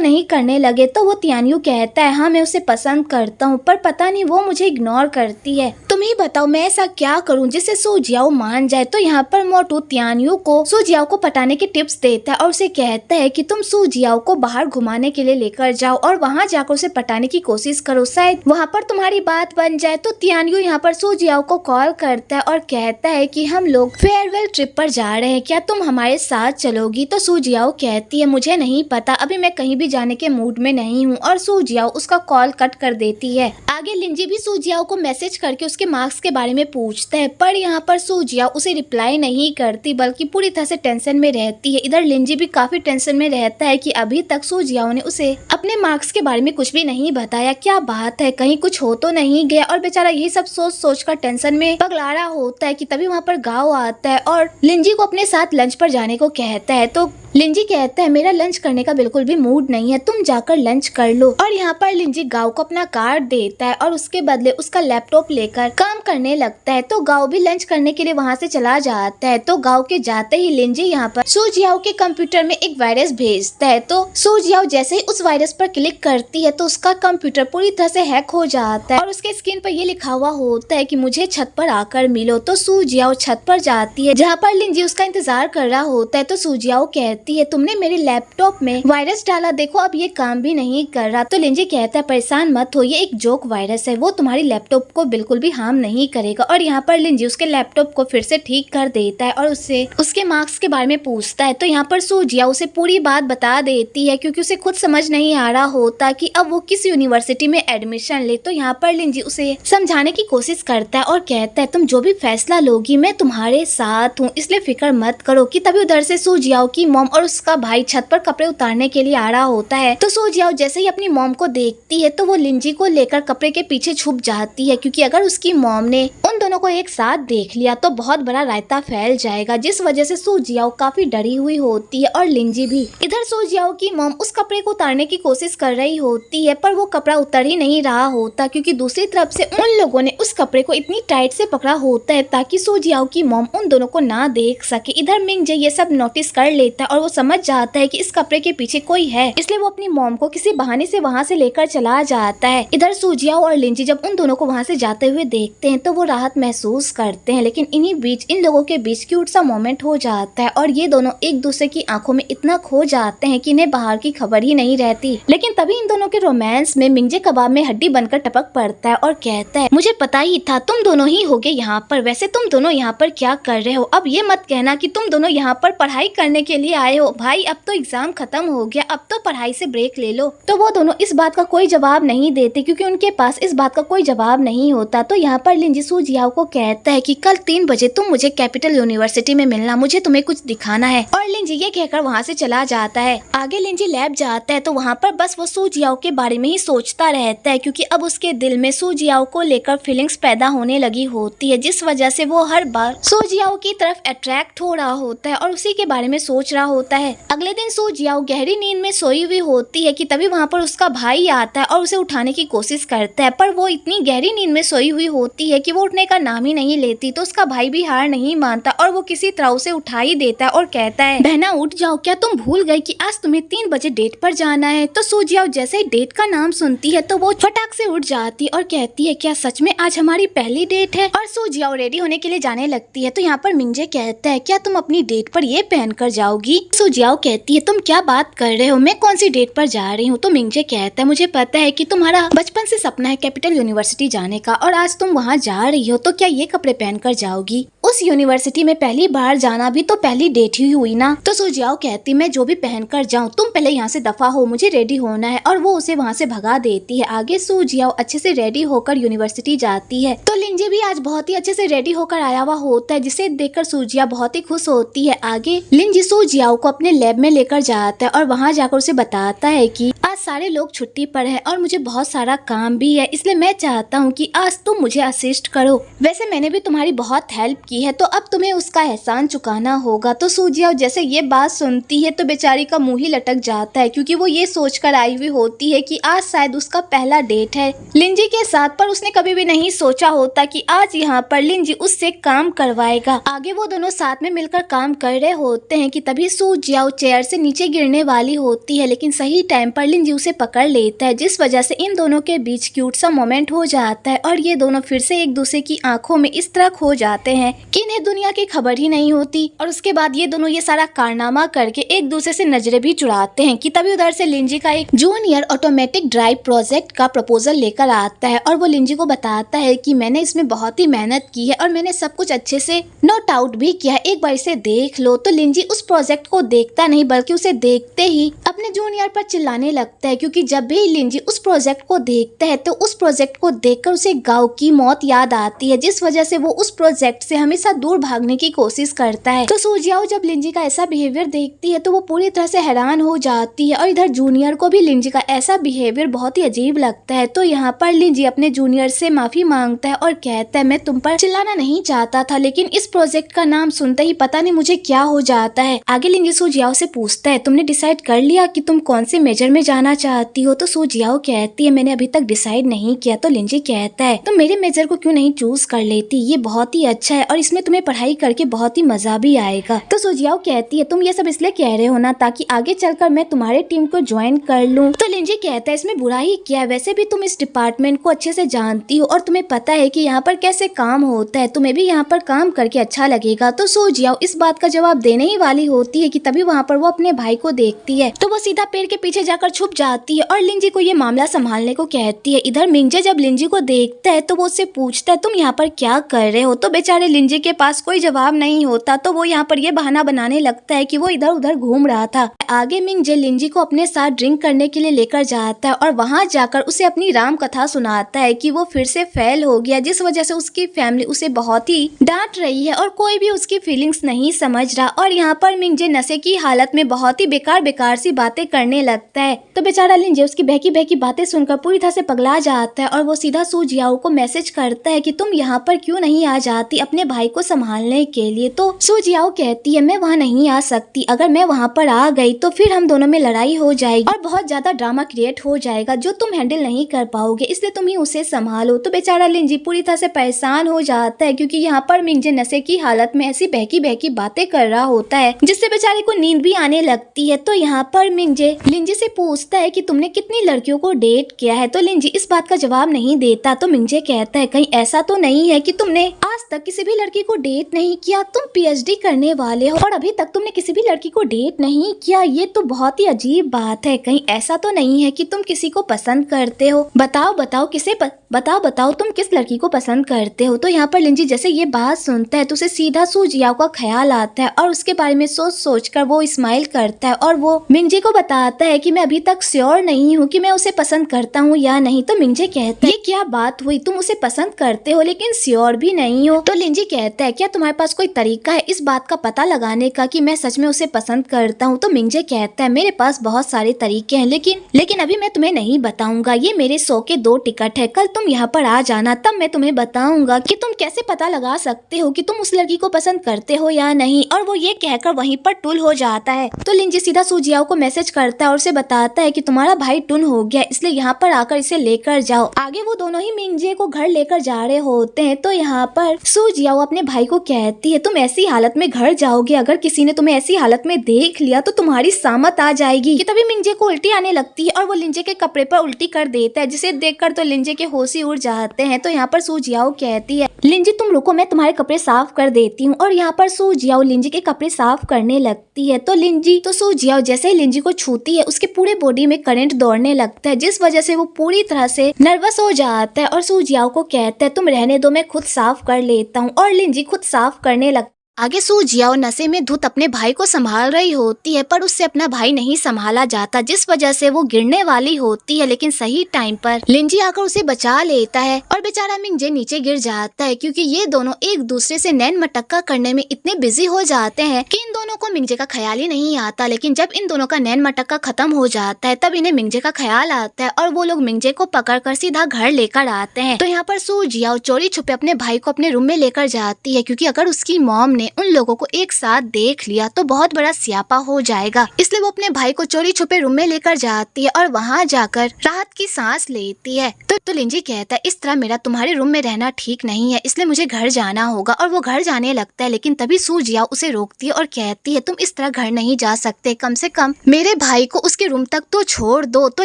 नहीं करने लगे। तो वो तियान्यू कहता है हाँ मैं उसे पसंद करता हूँ पर पता नहीं वो मुझे इग्नोर करती है। तुम ही बताओ मैं ऐसा क्या करूँ जिससे सो जियाओ मान जाए। तो यहाँ पर मोटू तियान्यू को सो जियाओ को पटाने के टिप्स देता है और उसे कहता है कि तुम सो जियाओ को बाहर घुमाने के लिए लेकर जाओ और वहाँ जाकर उसे पटाने की कोशिश करो, शायद वहाँ पर तुम्हारी बात बन जाए। तो तियान्यू यहाँ पर सो जियाओ को कॉल करता है और कहता है कि हम लोग फेयरवेल ट्रिप पर जा रहे हैं, क्या तुम हमारे साथ चलोगी। तो सो जियाओ कहती है मुझे नहीं पता, अभी मैं कहीं भी जाने के मूड में नहीं हूँ। और सो जियाओ उसका कॉल कट कर देती है। आगे लिंजी भी सो जियाओ को मैसेज करके उसके मार्क्स के बारे में पूछता है पर यहाँ पर सो जियाओ उसे रिप्लाई नहीं करती बल्कि पूरी तरह से टेंशन में रहती है। इधर लिंजी भी काफी टेंशन में रहता है कि अभी तक सो जियाओ ने उसे अपने मार्क्स के बारे में कुछ भी नहीं बताया, क्या बात है कहीं कुछ हो तो नहीं गया। और बेचारा यही सब सोच सोच कर टेंशन में पगला रहा होता है कि तभी वहाँ पर गाँव आता है और लिंजी को अपने साथ लंच पर जाने को कहता है। तो लिंजी कहता है मेरा लंच करने का बिल्कुल भी मूड नहीं है, तुम जाकर लंच कर लो। और यहाँ पर लिंजी गाँव को अपना कार्ड देता है और उसके बदले उसका लैपटॉप लेकर काम करने लगता है। तो गाँव भी लंच करने के लिए वहाँ से चला जाता है। तो गाँव के जाते ही लिंजी यहाँ पर सो जियाओ के कंप्यूटर में एक वायरस भेजता है। तो सो जियाओ जैसे ही उस वायरस पर क्लिक करती है तो उसका कंप्यूटर पूरी तरह से हैक हो जाता है और उसके स्क्रीन पर ये लिखा हुआ होता है कि मुझे छत पर आकर मिलो। तो सो जियाओ छत पर जाती है जहाँ पर लिंजी उसका इंतजार कर रहा होता है। तो सो जियाओ कहती है तुमने मेरे लैपटॉप में वायरस डाला, देखो अब ये काम भी नहीं कर रहा। तो लिंजी कहता है परेशान मत हो, ये एक जोक वायरस है, वो तुम्हारी लैपटॉप को बिल्कुल भी हार्म नहीं करेगा। और यहाँ पर लिंजी उसके लैपटॉप को फिर से ठीक कर देता है और उससे उसके मार्क्स के बारे में पूछता है। तो यहाँ पर सो जियाओ उसे पूरी बात बता देती है क्योंकि उसे खुद समझ नहीं आ रहा होता कि अब वो किस यूनिवर्सिटी में एडमिशन ले। तो यहाँ पर लिंजी उसे समझाने की कोशिश करता है और कहता है तुम जो भी फैसला लोगी मैं तुम्हारे साथ हूँ, इसलिए फिक्र मत करो। कि तभी उधर से सो जियाओ की मॉम और उसका भाई छत पर कपड़े उतारने के लिए आ रहा होता है। तो सो जियाओ जैसे ही अपनी मॉम को देखती है तो वो लिंजी को लेकर कपड़े के पीछे छुप जाती है क्योंकि अगर उसकी मॉम ने उन दोनों को एक साथ देख लिया तो बहुत बड़ा रायता फैल जाएगा, जिस वजह से सो जियाओ काफी डरी हुई होती है और लिंजी भी। इधर सो जियाओ की मॉम उस कपड़े को उतारने की कोशिश कर रही होती है पर वो कपड़ा उतर ही नहीं रहा होता क्योंकि दूसरी तरफ से उन लोगों ने उस कपड़े को इतनी टाइट से पकड़ा होता है ताकि सो जियाओ की मॉम उन दोनों को ना देख सके। इधर मिंगजे ये सब नोटिस कर लेता है और वो समझ जाता है कि इस कपड़े के पीछे कोई है, इसलिए वो अपनी मॉम को किसी बहाने से वहाँ से लेकर चला जाता है। इधर सो जियाओ और लिंजी जब उन दोनों को वहाँ से जाते हुए देखते हैं तो वो राहत महसूस करते हैं, लेकिन इन्हीं बीच इन लोगों के बीच क्यूट सा मोमेंट हो जाता है और ये दोनों एक दूसरे की आंखों में इतना खो जाते हैं कि इन्हें बाहर की खबर ही नहीं रहती। लेकिन तभी इन दोनों के रोमांस में मिंगजे कबाब में हड्डी बनकर टपक पड़ता है और कहता है मुझे पता ही था तुम दोनों ही होगे यहाँ पर, वैसे तुम दोनों यहाँ पर क्या कर रहे हो, अब ये मत कहना कि तुम दोनों यहाँ पर पढ़ाई करने के लिए आए हो। भाई अब तो एग्जाम खत्म हो गया, अब तो पढ़ाई से ब्रेक ले लो। तो वो दोनों इस बात का कोई जवाब नहीं देते क्योंकि उनके पास इस बात का कोई जवाब नहीं होता। तो यहाँ पर लिंजी सो जियाओ को कहता है कि कल 3 बजे तुम मुझे कैपिटल यूनिवर्सिटी में मिलना, मुझे तुम्हें कुछ दिखाना है। और लिंजी ये कहकर वहाँ से चला जाता है। आगे लिंजी लैब जाता है तो वहाँ पर बस वो सो जियाओ के बारे में ही सोचता रहता है क्योंकि अब उसके दिल में सो जियाओ को लेकर फीलिंग्स पैदा होने लगी होती है, जिस वजह से वो हर बार सो जियाओ की तरफ अट्रैक्ट हो रहा होता है और उसी के बारे में सोच रहा होता है। अगले दिन सो जियाओ गहरी नींद में सोई हुई होती है कि तभी वहाँ पर उसका भाई आता है और उसे उठाने की कोशिश करता है, पर वो इतनी गहरी नींद में सोई हुई होती है कि वो उठने का नाम ही नहीं लेती। तो उसका भाई भी हार नहीं मानता और वो किसी तरह उसे उठा ही देता है और कहता है बहना उठ जाओ, क्या तुम भूल गई कि आज तुम्हें 3 बजे डेट पर जाना है। तो सो जियाओ जैसे ही डेट का नाम सुनती है तो वो फटाक से उठ जाती और कहती है क्या सच में आज हमारी पहली डेट है। और सो जियाओ रेडी होने के लिए जाने लगती है। तो यहाँ पर मिंगजे कहता है क्या तुम अपनी डेट पर ये पहन कर जाओगी। सो जियाओ कहती है तुम क्या बात कर रहे हो, मैं कौन सी डेट पर जा रही हूँ। तो मिंगजे कहता है मुझे पता है कि तुम्हारा बचपन से सपना है कैपिटल यूनिवर्सिटी जाने का और आज तुम वहाँ जा रही हो, तो क्या ये कपड़े पहन कर जाओगी। उस यूनिवर्सिटी में पहली बार जाना भी तो पहली डेट ही हुई ना। तो सो जियाओ कहती मैं जो भी पहन कर जाऊँ, तुम पहले यहाँ से दफा हो, मुझे रेडी होना है। और वो उसे वहाँ से भगा देती है। आगे सो जियाओ अच्छे से रेडी होकर यूनिवर्सिटी जाती है। तो लिंजे भी आज बहुत ही अच्छे से रेडी होकर आया हुआ होता है, जिसे देखकर सो जियाओ बहुत ही खुश होती है। आगे लिंजी सो जियाओ को अपने लैब में लेकर जाता है और वहाँ जाकर उसे बताता है कि आज सारे लोग छुट्टी पर है और मुझे बहुत सारा काम भी है, इसलिए मैं चाहता हूँ कि आज तुम मुझे असिस्ट करो। वैसे मैंने भी तुम्हारी बहुत हेल्प की है तो अब तुम्हें उसका एहसान चुकाना होगा। तो सूजियाओ जैसे ये बात सुनती है तो बेचारी का मुंह ही लटक जाता है, क्योंकि वो ये सोचकर आई हुई होती है कि आज शायद उसका पहला डेट है लिंजी के साथ, पर उसने कभी भी नहीं सोचा होता कि आज यहाँ पर लिंजी उससे काम करवाएगा। आगे वो दोनों साथ में मिलकर काम कर रहे होते हैं कि तभी सूजियाओ चेयर से नीचे गिरने वाली होती है, लेकिन सही टाइम पर लिंजी उसे पकड़ लेता है, जिस वजह से इन दोनों के बीच क्यूट सा मोमेंट हो जाता है और ये दोनों फिर से एक दूसरे की आंखों में इस तरह खो जाते हैं कि इन्हें दुनिया की खबर ही नहीं होती। और उसके बाद ये दोनों ये सारा कारनामा करके एक दूसरे से नजरें भी चुराते हैं कि तभी उधर से लिंजी का एक जूनियर ऑटोमेटिक ड्राइव प्रोजेक्ट का प्रपोजल लेकर आता है और वो लिंजी को बताता है कि मैंने इसमें बहुत ही मेहनत की है और मैंने सब कुछ अच्छे से नोट आउट भी किया है, एक बार इसे देख लो। तो लिंजी उस प्रोजेक्ट को देखता नहीं बल्कि उसे देखते ही अपने जूनियर पर चिल्लाने लगता है, क्योंकि जब भी लिंजी उस प्रोजेक्ट को देखता है तो उस प्रोजेक्ट को देखकर उसे गांव की मौत याद आती है, जिस वजह से वो उस प्रोजेक्ट से हमेशा दूर भागने की कोशिश करता है। तो सूजियाओ जब लिंजी का ऐसा बिहेवियर देखती है तो वो पूरी तरह से हैरान हो जाती है और इधर जूनियर को भी लिंजी का ऐसा बिहेवियर बहुत ही अजीब लगता है। तो यहाँ पर लिंजी अपने जूनियर से माफी मांगता है और कहता है मैं तुम पर चिल्लाना नहीं चाहता था, लेकिन इस प्रोजेक्ट का नाम सुनते ही पता नहीं मुझे क्या हो जाता है। आगे लिंजी सूजियाओ से पूछता है तुमने डिसाइड कर लिया कि तुम कौन से मेजर में जाना चाहती हो? तो सूजियाओ कहती है मैंने अभी तक डिसाइड नहीं किया। तो लिंजी कहता है तुम मेरे मेजर को क्यों नहीं चूज कर लेती, ये बहुत ही अच्छा है और इसमें तुम्हें पढ़ाई करके बहुत ही मजा भी आएगा। तो सूजियाओ कहती है तुम ये सब इसलिए कह रहे हो ना ताकि आगे चलकर मैं तुम्हारे टीम को ज्वाइन कर लूं। तो लिंजी कहता है इसमें बुरा ही क्या है, वैसे भी तुम इस डिपार्टमेंट को अच्छे से जानती हो और तुम्हें पता है कि यहाँ पर कैसे काम होता है, तुम्हें भी यहाँ पर काम करके अच्छा लगेगा। तो सूजियाओ इस बात का जवाब देने ही वाली होती है कि तभी वहाँ पर वो अपने भाई को देखती है तो वो सीधा पेड़ के पीछे जाकर छुप जाती है और लिंजी को ये मामला संभालने को कहती है। इधर मिंजे जब लिंजी को देखता है तो वो उससे पूछता है तुम यहाँ पर क्या कर रहे हो? तो बेचारे लिंजी के पास कोई जवाब नहीं होता, तो वो यहाँ पर ये बहाना बनाने लगता है कि वो इधर उधर घूम रहा था। आगे मिंजे लिंजी को अपने साथ ड्रिंक करने के लिए लेकर जाता है और वहाँ जाकर उसे अपनी राम कथा सुनाता है कि वो फिर से फेल हो गया, जिस वजह से उसकी फैमिली उसे बहुत ही डांट रही है और कोई भी उसकी फीलिंग्स नहीं समझ रहा। और यहाँ पर मिंजे नशे की हालत में बहुत ही बेकार सी बातें करने लगता है। तो बेचारा लिंजे उसकी बहकी बातें सुनकर पूरी तरह से पगला जाता है और वो सीधा सूजियाओ को मैसेज करता है कि तुम यहाँ पर क्यों नहीं आ जाती अपने भाई को संभालने के लिए। तो सूजियाओ कहती है मैं वहाँ नहीं आ सकती, अगर मैं वहाँ पर आ गई तो फिर हम दोनों में लड़ाई हो जाएगी और बहुत ज्यादा ड्रामा क्रिएट हो जाएगा जो तुम हैंडल नहीं कर पाओगे, इसलिए तुम ही उसे संभालो। तो बेचारा लिंजी पूरी तरह से परेशान हो जाता है, क्योंकि यहाँ पर मिंजे नशे की हालत में ऐसी बहकी बातें कर रहा होता है जिससे बेचारे को नींद भी आने लगती है। तो यहाँ पर मिंजे लिंजी से पूछता है कि तुमने कितनी लड़कियों को डेट किया है? तो लिंजी इस बात का जवाब नहीं देता। तो मिंजे कहता है कहीं ऐसा तो नहीं है कि तुमने आज तक किसी भी लड़की को डेट नहीं किया, तुम पीएचडी करने वाले हो और अभी तक तुमने किसी भी लड़की को डेट नहीं किया, ये तो बहुत ही अजीब बात है। कहीं ऐसा तो नहीं है कि तुम किसी को पसंद करते हो? बताओ किसे बताओ तुम किस लड़की को पसंद करते हो? तो यहाँ पर लिंजी जैसे ये बात सुनता है तो उसे सीधा सूजियाओ का ख्याल आता है और उसके बारे में सोच कर वो स्माइल करता है और वो मिंजे को बताता है कि मैं अभी तक श्योर नहीं हूँ कि मैं उसे पसंद करता हूँ या नहीं। तो मिंजे कहता है ये क्या बात हुई, तुम उसे पसंद करते हो लेकिन श्योर भी नहीं हो? तो लिंजी कहता है क्या तुम्हारे पास कोई तरीका है इस बात का पता लगाने का कि मैं सच में उसे पसंद करता हूँ? तो मिंजे कहता है मेरे पास बहुत सारे तरीके हैं, लेकिन अभी मैं तुम्हें नहीं बताऊंगा, ये मेरे शो के 2 टिकट है, कल तुम यहाँ पर आ जाना, तब मैं तुम्हें बताऊंगा कि तुम कैसे पता लगा सकते हो कि तुम उस लड़की को पसंद करते हो या नहीं। और वो ये कहकर वहीं पर टुल हो जाता है। तो लिंजी सीधा सूजियाओ को मैसेज करता है और उसे बताता है कि तुम्हारा भाई टुन हो गया, इसलिए यहाँ पर आकर इसे लेकर जाओ। आगे वो दोनों ही मिंजे को घर लेकर जा रहे होते हैं। तो यहाँ पर सूजियाओ अपने भाई को कहती है तुम ऐसी हालत में घर जाओगे, अगर किसी ने तुम्हें ऐसी हालत में देख लिया तो तुम्हारी सामत आ जाएगी। कि तभी मिंजे को उल्टी आने लगती है और वो लिंजे के कपड़े पर उल्टी कर देता है, जिसे देखकर तो लिंजे के होश ही उड़ जाते हैं। तो यहाँ पर सूजियाओ कहती है लिंजी तुम रुको, मैं तुम्हारे कपड़े साफ कर देती हूँ। और यहाँ पर सूजियाओ लिंजी के कपड़े साफ करने लगती है। तो सूजियाओ जैसे ही लिंजी को छूती है उसके पूरे बॉडी में करंट दौड़ने लगता है, जिस वजह से वो पूरी तरह से नर्वस हो जाता है और सूजियाओ को कहता है तुम रहने दो, मैं खुद साफ कर लेता हूँ। और लिंजी खुद साफ करने लगता है। आगे सू जियाओ नशे में धुत अपने भाई को संभाल रही होती है, पर उससे अपना भाई नहीं संभाला जाता, जिस वजह से वो गिरने वाली होती है। लेकिन सही टाइम पर लिंजी आकर उसे बचा लेता है और बेचारा मिंगजे नीचे गिर जाता है, क्योंकि ये दोनों एक दूसरे से नैन मटक्का करने में इतने बिजी हो जाते हैं कि इन दोनों को मिंगजे का ख्याल ही नहीं आता। लेकिन जब इन दोनों का नैन मटक्का खत्म हो जाता है तब इन्हें मिंगजे का ख्याल आता है और वो लोग मिंगजे को पकड़कर सीधा घर लेकर आते हैं। तो यहाँ पर सू जियाओ चोरी छुपे अपने भाई को अपने रूम में लेकर जाती है, क्योंकि अगर उसकी मॉम ने उन लोगों को एक साथ देख लिया तो बहुत बड़ा स्यापा हो जाएगा। इसलिए वो अपने भाई को चोरी छुपे रूम में लेकर जाती है और वहाँ जाकर राहत की सांस लेती है। तो लिंजी कहता है इस तरह मेरा तुम्हारे रूम में रहना ठीक नहीं है, इसलिए मुझे घर जाना होगा। और वो घर जाने लगता है, लेकिन तभी सू जियाओ उसे रोकती है और कहती है तुम इस तरह घर नहीं जा सकते, कम से कम मेरे भाई को उसके रूम तक तो छोड़ दो। तो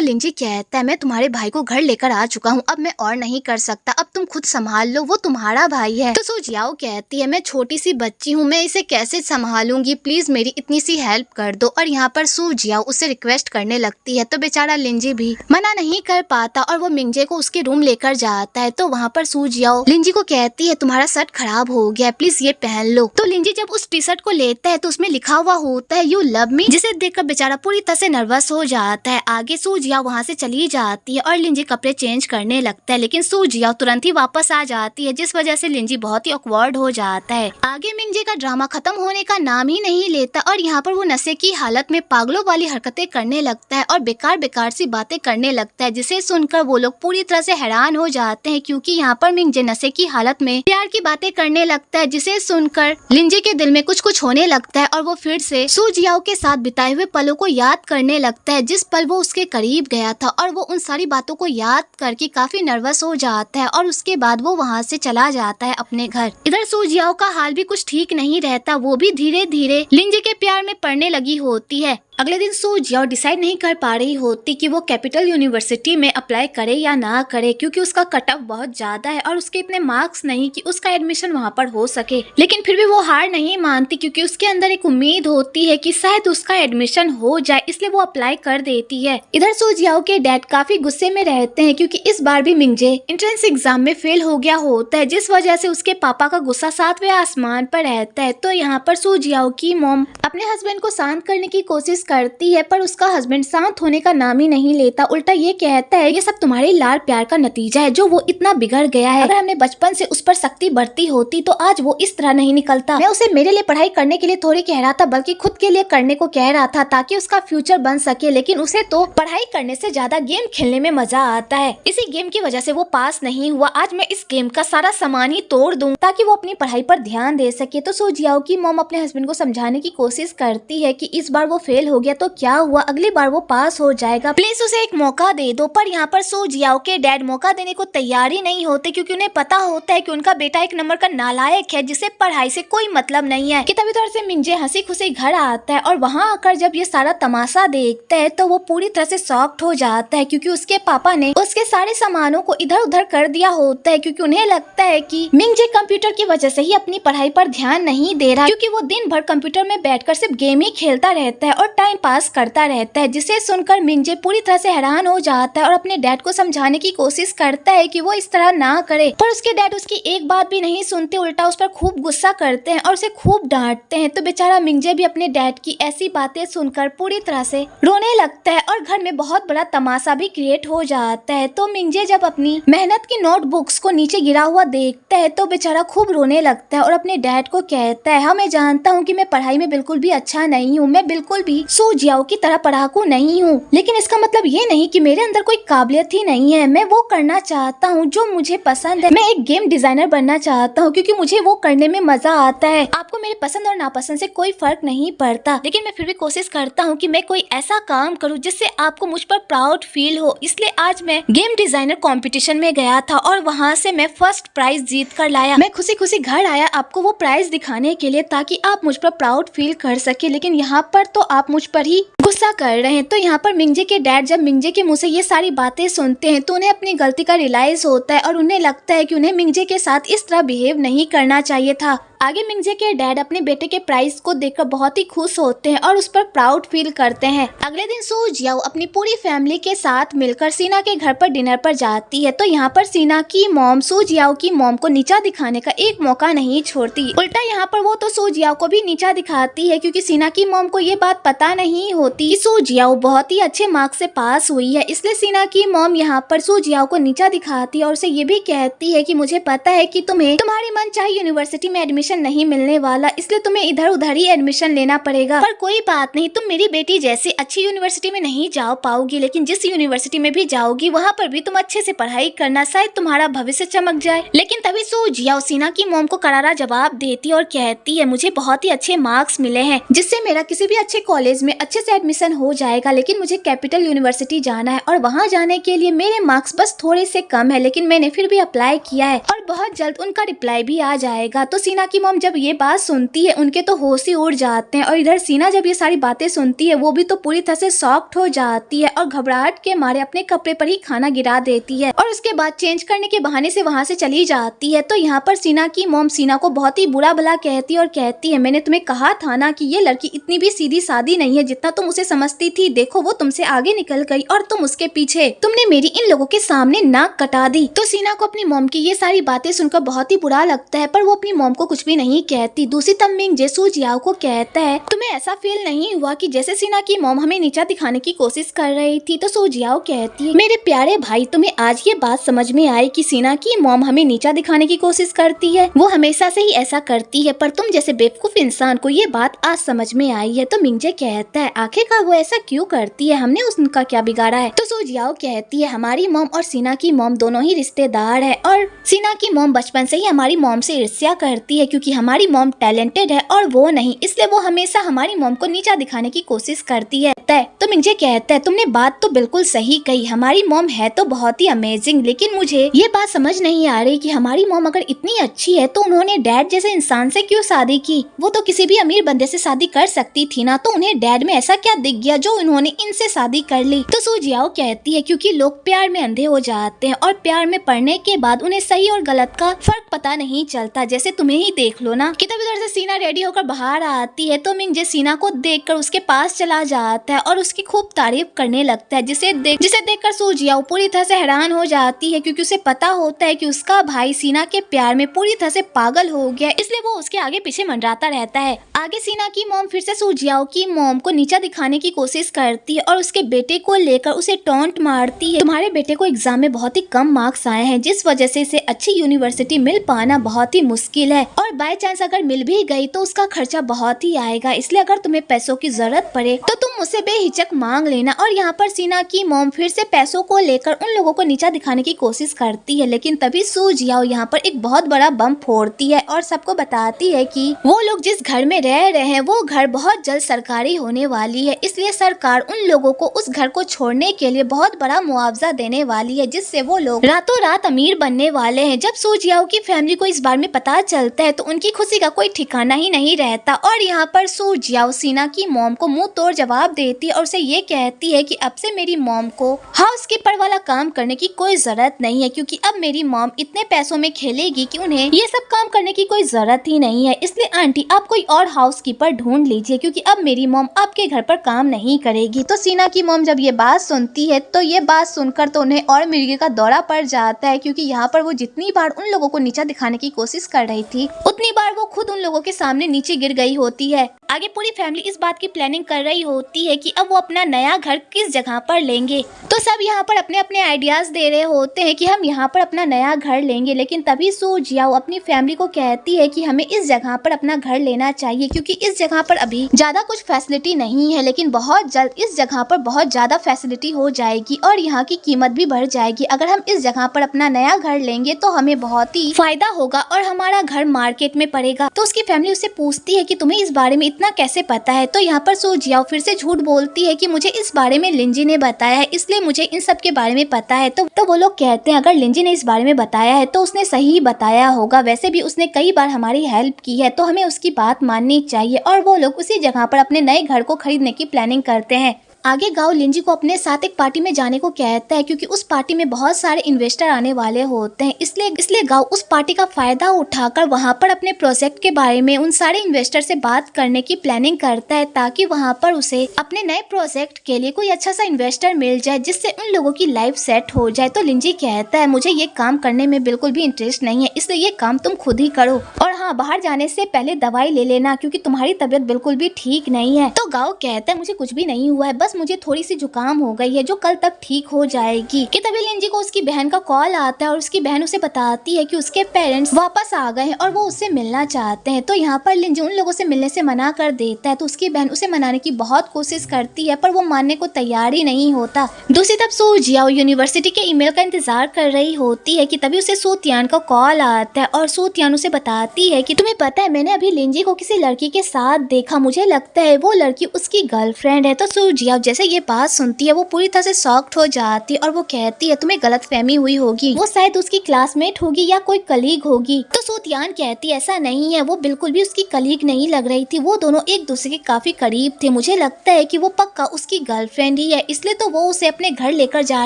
लिंजी कहता है मैं तुम्हारे भाई को घर लेकर आ चुका हूँ, अब मैं और नहीं कर सकता, अब तुम खुद संभाल लो, वो तुम्हारा भाई है। तो सू जियाओ कहती है मैं छोटी सी बच्ची हूँ, मैं इसे कैसे संभालूंगी, प्लीज मेरी इतनी सी हेल्प कर दो। और यहाँ पर सू जियाओ उससे रिक्वेस्ट करने लगती है, तो बेचारा लिंजी भी मना नहीं कर पाता और वो मिंगजे को उसके रूम लेकर जाता है। तो वहाँ पर सू जियाओ लिंजी को कहती है तुम्हारा शर्ट खराब हो गया, प्लीज ये पहन लो। तो लिंजी जब उस टी शर्ट को लेता है तो उसमें लिखा हुआ होता है यू लव मी, जिसे देखकर बेचारा पूरी तरह से नर्वस हो जाता है। आगे सू जियाओ वहाँ से चली जाती है और लिंजी कपड़े चेंज करने लगता है, लेकिन सू जियाओ तुरंत ही वापस आ जाती है, जिस वजह से लिंजी बहुत ही ऑकवर्ड हो जाता है। आगे मिंगजे का ड्रामा खत्म होने का नाम ही नहीं लेता और यहाँ पर वो नशे की हालत में पागलों वाली हरकतें करने लगता है और बेकार बेकार सी बातें करने लगता है, जिसे सुनकर वो लोग पूरी तरह से हैरान हो जाते हैं, क्योंकि यहाँ पर मिंगजे नशे की हालत में प्यार की बातें करने लगता है, जिसे सुनकर लिंजी के दिल में कुछ होने लगता है और वो फिर से सू जियाओ के साथ बिताए हुए पलों को याद करने लगता है, जिस पल वो उसके करीब गया था। और वो उन सारी बातों को याद करके काफी नर्वस हो जाता है और उसके बाद वो वहाँ से चला जाता है अपने घर। इधर सू जियाओ का हाल भी कुछ ठीक नहीं रहता, वो भी धीरे धीरे लिंजी के प्यार में पड़ने लगी होती है। अगले दिन सू जियाओ डिसाइड नहीं कर पा रही होती कि वो कैपिटल यूनिवर्सिटी में अप्लाई करे या ना करे, क्योंकि उसका कट ऑफ बहुत ज्यादा है और उसके इतने मार्क्स नहीं कि उसका एडमिशन वहाँ पर हो सके। लेकिन फिर भी वो हार नहीं मानती, क्योंकि उसके अंदर एक उम्मीद होती है कि शायद उसका एडमिशन हो जाए, इसलिए वो अप्लाई कर देती है। इधर सू जियाओ के डैड काफी गुस्से में रहते हैं, क्योंकि इस बार भी मिंगजे एंट्रेंस एग्जाम में फेल हो गया होता है, जिस वजह से उसके पापा का गुस्सा 7वें आसमान पर रहता है। तो यहाँ पर सू जियाओ की मॉम अपने हस्बैंड को शांत करने की कोशिश करती है, पर उसका हस्बैंड शांत होने का नाम ही नहीं लेता, उल्टा ये कहता है ये सब तुम्हारे लाड़ प्यार का नतीजा है, जो वो इतना बिगड़ गया है। अगर हमने बचपन से उस पर सख्ती बरती होती तो आज वो इस तरह नहीं निकलता। मैं उसे मेरे लिए पढ़ाई करने के लिए थोड़ी कह रहा था, बल्कि खुद के लिए करने को कह रहा था, ताकि उसका फ्यूचर बन सके। लेकिन उसे तो पढ़ाई करने से ज्यादा गेम खेलने में मजा आता है, इसी गेम की वजह से वो पास नहीं हुआ। आज मैं इस गेम का सारा सामान ही तोड़ दूं ताकि वो अपनी पढ़ाई पर ध्यान दे सके। तो सू जियाओ की मॉम अपने हस्बैंड को समझाने की कोशिश करती है कि इस बार वो फेल हो गया तो क्या हुआ, अगली बार वो पास हो जाएगा, प्लीज उसे एक मौका दे दो। पर यहाँ पर सू जियाओ के डैड मौका देने को तैयार ही नहीं होते, क्योंकि उन्हें पता होता है कि उनका बेटा एक नंबर का नालायक है, जिसे पढ़ाई से कोई मतलब नहीं है। कि तभी तरह से मिंजे हंसी खुशी घर आता है और वहाँ आकर जब ये सारा तमाशा देखता है तो वो पूरी तरह से शॉक्ड हो जाता है, क्योंकि उसके पापा ने उसके सारे सामानों को इधर उधर कर दिया होता है, क्योंकि उन्हें लगता है कि मिंजे कंप्यूटर की वजह से ही अपनी पढ़ाई पर ध्यान नहीं दे रहा, क्योंकि वो दिन भर कंप्यूटर में बैठकर सिर्फ गेम ही खेलता रहता है और टाइम पास करता रहता है। जिसे सुनकर मिंजे पूरी तरह से हैरान हो जाता है और अपने डैड को समझाने की कोशिश करता है कि वो इस तरह ना करे, पर उसके डैड उसकी एक बात भी नहीं सुनते, उल्टा उस पर खूब गुस्सा करते हैं और उसे खूब डांटते हैं। तो बेचारा मिंजे भी अपने डैड की ऐसी बातें सुनकर पूरी तरह से रोने लगता है और घर में बहुत बड़ा तमाशा भी क्रिएट हो जाता है। तो मिंजे जब अपनी मेहनत की नोटबुक्स को नीचे गिरा हुआ देखता है तो बेचारा खूब रोने लगता है और अपने डैड को कहता है हाँ मैं जानता हूँ कि मैं पढ़ाई में बिल्कुल भी अच्छा नहीं हूँ, मैं बिल्कुल भी सू जियाओ की तरह पढ़ाकू नहीं हूँ, लेकिन इसका मतलब ये नहीं कि मेरे अंदर कोई काबिलियत ही नहीं है। मैं वो करना चाहता हूँ जो मुझे पसंद है, मैं एक गेम डिजाइनर बनना चाहता हूँ, क्योंकि मुझे वो करने में मजा आता है। आपको मेरे पसंद और नापसंद से कोई फर्क नहीं पड़ता, लेकिन मैं फिर भी कोशिश करता हूँ कि मैं कोई ऐसा काम करूँ जिससे आपको मुझ पर प्राउड फील हो। इसलिए आज मैं गेम डिजाइनर कंपटीशन में गया था और वहाँ से मैं फर्स्ट प्राइज जीत कर लाया। मैं खुशी खुशी घर आया आपको वो प्राइज दिखाने के लिए, ताकि आप मुझ पर प्राउड फील कर सके, लेकिन यहाँ पर तो आप मुझ पर ही गुस्सा कर रहे हैं। तो यहाँ पर मिंजे के डैड जब मिंजे के मुंह से ये सारी बातें सुनते हैं तो उन्हें अपनी गलती का रियलाइज होता है और उन्हें लगता है कि उन्हें मिंजे के साथ इस तरह बिहेव नहीं करना चाहिए था। आगे मिंगजे के डैड अपने बेटे के प्राइस को देखकर बहुत ही खुश होते हैं और उस पर प्राउड फील करते हैं। अगले दिन सू जियाओ अपनी पूरी फैमिली के साथ मिलकर सीना के घर पर डिनर पर जाती है। तो यहाँ पर सीना की मॉम सू जियाओ की मॉम को नीचा दिखाने का एक मौका नहीं छोड़ती। उल्टा यहाँ पर वो तो सू जियाओ को भी नीचा दिखाती है, क्योंकि सीना की मॉम को ये बात पता नहीं होती कि सू जियाओ बहुत ही अच्छे मार्क्स से पास हुई है। इसलिए सीना की मॉम यहाँ पर सू जियाओ को नीचा दिखाती है और उसे ये भी कहती है कि मुझे पता है कि तुम्हें तुम्हारी मन चाहे यूनिवर्सिटी में एडमिशन नहीं मिलने वाला, इसलिए तुम्हें इधर उधर ही एडमिशन लेना पड़ेगा। पर कोई बात नहीं, तुम मेरी बेटी जैसी अच्छी यूनिवर्सिटी में नहीं जा पाओगी, लेकिन जिस यूनिवर्सिटी में भी जाओगी वहाँ पर भी तुम अच्छे से पढ़ाई करना, शायद तुम्हारा भविष्य चमक जाए। लेकिन तभी सू जियाओ सीना की मॉम को करारा जवाब देती और कहती है मुझे बहुत ही अच्छे मार्क्स मिले हैं, जिससे मेरा किसी भी अच्छे कॉलेज में अच्छे से एडमिशन हो जाएगा, लेकिन मुझे कैपिटल यूनिवर्सिटी जाना है और वहाँ जाने के लिए मेरे मार्क्स बस थोड़े से कम है, लेकिन मैंने फिर भी अप्लाई किया है और बहुत जल्द उनका रिप्लाई भी आ जाएगा। तो सीना की मॉम जब ये बात सुनती है उनके तो होश ही उड़ जाते हैं और इधर सीना जब ये सारी बातें सुनती है वो भी तो पूरी तरह से शॉक्ड हो जाती है और घबराहट के मारे अपने कपड़े पर ही खाना गिरा देती है और उसके बाद चेंज करने के बहाने से वहाँ से चली जाती है। तो यहाँ पर सीना की मॉम सीना को बहुत ही बुरा भला कहती है और कहती है मैंने तुम्हें कहा था ना कि ये लड़की इतनी भी सीधी सादी नहीं है जितना तुम उसे समझती थी, देखो वो तुमसे आगे निकल गई और तुम उसके पीछे, तुमने मेरी इन लोगों के सामने नाक कटा दी। तो सीना को अपनी मॉम की ये सारी बातें सुनकर बहुत ही बुरा लगता है, पर वो अपनी मॉम को कुछ भी नहीं कहती। दूसरी तरफ मिंगजे सू जियाओ को कहता है तुम्हें ऐसा फील नहीं हुआ कि जैसे सीना की मॉम हमें नीचा दिखाने की कोशिश कर रही थी? तो सू जियाओ कहती है मेरे प्यारे भाई, तुम्हें आज ये बात समझ में आई कि सीना की मॉम हमें नीचा दिखाने की कोशिश करती है? वो हमेशा से ही ऐसा करती है, पर तुम जैसे बेवकूफ इंसान को ये बात आज समझ में आई है। तो मिंगजे कहता है आखिरकार वो ऐसा क्यों करती है, हमने उसका क्या बिगाड़ा है? तो सू जियाओ कहती है हमारी मॉम और सीना की मॉम दोनों ही रिश्तेदार है और सीना की मॉम बचपन से ही हमारी मॉम से ईर्ष्या करती है, क्योंकि हमारी मॉम टैलेंटेड है और वो नहीं, इसलिए वो हमेशा हमारी मॉम को नीचा दिखाने की कोशिश करती है। तो मिंगजे कहता है तुमने बात तो बिल्कुल सही कही, हमारी मॉम है तो बहुत ही अमेजिंग, लेकिन मुझे ये बात समझ नहीं आ रही कि हमारी मॉम अगर इतनी अच्छी है तो उन्होंने डैड जैसे इंसान से क्यों शादी की? वो तो किसी भी अमीर बंदे से शादी कर सकती थी ना, तो उन्हें डैड में ऐसा क्या दिख गया जो उन्होंने इनसे शादी कर ली? तो सू जियाओ कहती है क्योंकि लोग प्यार में अंधे हो जाते हैं और प्यार में पड़ने के बाद उन्हें सही और गलत का फर्क पता नहीं चलता। जैसे तुम्हें ही देख लो ना कि तब इधर से सीना रेडी होकर बाहर आती है तो मिंगजे सीना को देखकर उसके पास चला जाता है और उसकी खूब तारीफ करने लगता है, जिसे देखकर सू जियाओ पूरी तरह से हैरान हो जाती है, क्योंकि उसे पता होता है कि उसका भाई सीना के प्यार में पूरी तरह से पागल हो गया, इसलिए वो उसके आगे पीछे मंडराता रहता है। आगे सीना की मॉम फिर से सू जियाओ की मॉम को नीचा दिखाने की कोशिश करती है और उसके बेटे को लेकर उसे टॉन्ट मारती है तुम्हारे बेटे को एग्जाम में बहुत ही कम मार्क्स आए हैं, जिस वजह से इसे अच्छी यूनिवर्सिटी मिल पाना बहुत ही मुश्किल है और बाय चांस अगर मिल भी गई तो उसका खर्चा बहुत ही आएगा, इसलिए अगर तुम्हें पैसों की जरूरत पड़े तो तुम मुझसे बेहिचक मांग लेना। और यहाँ पर सीना की मॉम फिर से पैसों को लेकर उन लोगों को नीचा दिखाने की कोशिश करती है, लेकिन तभी सू जियाओ यहाँ पर एक बहुत बड़ा बम फोड़ती है और सबको बताती है कि वो लोग जिस घर में रह रहे हैं वो घर बहुत जल्द सरकारी होने वाली है, इसलिए सरकार उन लोगों को उस घर को छोड़ने के लिए बहुत बड़ा मुआवजा देने वाली है, जिससे वो लोग रातों रात अमीर बनने वाले हैं। जब सू जियाओ की फैमिली को इस बारे में पता चलता है तो उनकी खुशी का कोई ठिकाना ही नहीं रहता और यहाँ पर सू जियाओ सीना की मॉम को मुंह तोड़ जवाब देती है और उसे ये कहती है कि अब से मेरी मॉम को हाउसकीपर वाला काम करने की कोई जरूरत नहीं है, क्योंकि अब मेरी मॉम इतने पैसों में खेलेगी कि उन्हें ये सब काम करने की कोई जरूरत ही नहीं है, इसलिए आंटी आप कोई और हाउसकीपर ढूंढ लीजिए, क्योंकि अब मेरी मॉम आपके घर पर काम नहीं करेगी। तो सीना की मॉम जब ये बात सुनती है तो ये बात सुनकर तो उन्हें और मिर्गी का दौरा पड़ जाता है, क्योंकि यहाँ पर वो जितनी बार उन लोगों को नीचा दिखाने की कोशिश कर रही थी उतनी बार वो खुद उन लोगों के सामने नीचे गिर गई होती है। आगे पूरी फैमिली इस बात की प्लानिंग कर रही होती है कि अब वो अपना नया घर किस जगह पर लेंगे, तो सब यहाँ पर अपने अपने आइडियाज दे रहे होते हैं कि हम यहाँ पर अपना नया घर लेंगे, लेकिन तभी सू जियाओ अपनी फैमिली को कहती है कि हमें इस जगह पर अपना घर लेना चाहिए, क्योंकि इस जगह पर अभी ज्यादा कुछ फैसिलिटी नहीं है, लेकिन बहुत जल्द इस जगह पर बहुत ज्यादा फैसिलिटी हो जाएगी और यहाँ की कीमत भी बढ़ जाएगी। अगर हम इस जगह पर अपना नया घर लेंगे तो हमें बहुत ही फायदा होगा और हमारा घर मार्केट में पड़ेगा। तो उसकी फैमिली उससे पूछती है कि तुम्हें इस बारे में इतना कैसे पता है? तो यहाँ पर सू जियाओ फिर से झूठ बोलती है कि मुझे इस बारे में लिंजी ने बताया है, इसलिए मुझे इन सब के बारे में पता है। तो वो लोग कहते हैं अगर लिंजी ने इस बारे में बताया है तो उसने सही बताया होगा, वैसे भी उसने कई बार हमारी हेल्प की है, तो हमें उसकी बात माननी चाहिए। और वो लोग उसी जगह पर अपने नए घर को खरीदने की प्लानिंग करते हैं। आगे गाओ लिंजी को अपने साथ एक पार्टी में जाने को कहता है क्योंकि उस पार्टी में बहुत सारे इन्वेस्टर आने वाले होते हैं। इसलिए गाओ उस पार्टी का फायदा उठाकर वहां पर अपने प्रोजेक्ट के बारे में उन सारे इन्वेस्टर से बात करने की प्लानिंग करता है ताकि वहां पर उसे अपने नए प्रोजेक्ट के लिए कोई अच्छा सा इन्वेस्टर मिल जाए जिससे उन लोगों की लाइफ सेट हो जाए। तो लिंजी कहता है मुझे ये काम करने में बिल्कुल भी इंटरेस्ट नहीं है, इसलिए ये काम तुम खुद ही करो और हाँ, बाहर जाने से पहले दवाई ले लेना क्योंकि तुम्हारी तबीयत बिल्कुल भी ठीक नहीं है। तो गाओ कहता है मुझे कुछ भी नहीं हुआ है, बस मुझे थोड़ी सी जुकाम हो गई है जो कल तक ठीक हो जाएगी। कि तभी लिंजी को उसकी बहन का कॉल आता है और उसकी बहन उसे बताती है कि उसके पेरेंट्स वापस आ गए हैं और वो उससे मिलना चाहते हैं। तो यहाँ पर लिंजी उन लोगों से मिलने से मना कर देता है। तो उसकी बहन उसे मनाने की बहुत कोशिश करती है पर वो मानने को तैयार ही नहीं होता। दूसरी तरफ सू जियाओ यूनिवर्सिटी के ईमेल का इंतजार कर रही होती है कि तभी उसे सू तियान का कॉल आता है और सू तियान उसे बताती है कि तुम्हें पता है मैंने अभी लिंजी को किसी लड़की के साथ देखा, मुझे लगता है वो लड़की उसकी गर्लफ्रेंड है। तो सू जियाओ जैसे ये बात सुनती है वो पूरी तरह से शॉक्ड हो जाती है और वो कहती है तुम्हें गलतफहमी हुई होगी, वो शायद उसकी क्लासमेट होगी या कोई कलीग होगी। तो सू तियान कहती है ऐसा नहीं है, वो बिल्कुल भी उसकी कलीग नहीं लग रही थी, वो दोनों एक दूसरे के काफी करीब थे, मुझे लगता है कि वो पक्का उसकी गर्लफ्रेंड ही है, इसलिए तो वो उसे अपने घर लेकर जा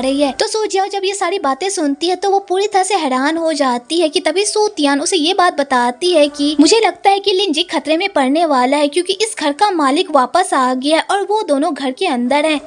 रही है। तो सू जियाओ जब ये सारी बातें सुनती है तो वो पूरी तरह से हैरान हो जाती है कि तभी सू तियान उसे ये बात बताती है कि मुझे लगता है कि लिंजी खतरे में पड़ने वाला है क्योंकि इस घर का मालिक वापस आ गया है और वो दोनों घर के अंदर हैं।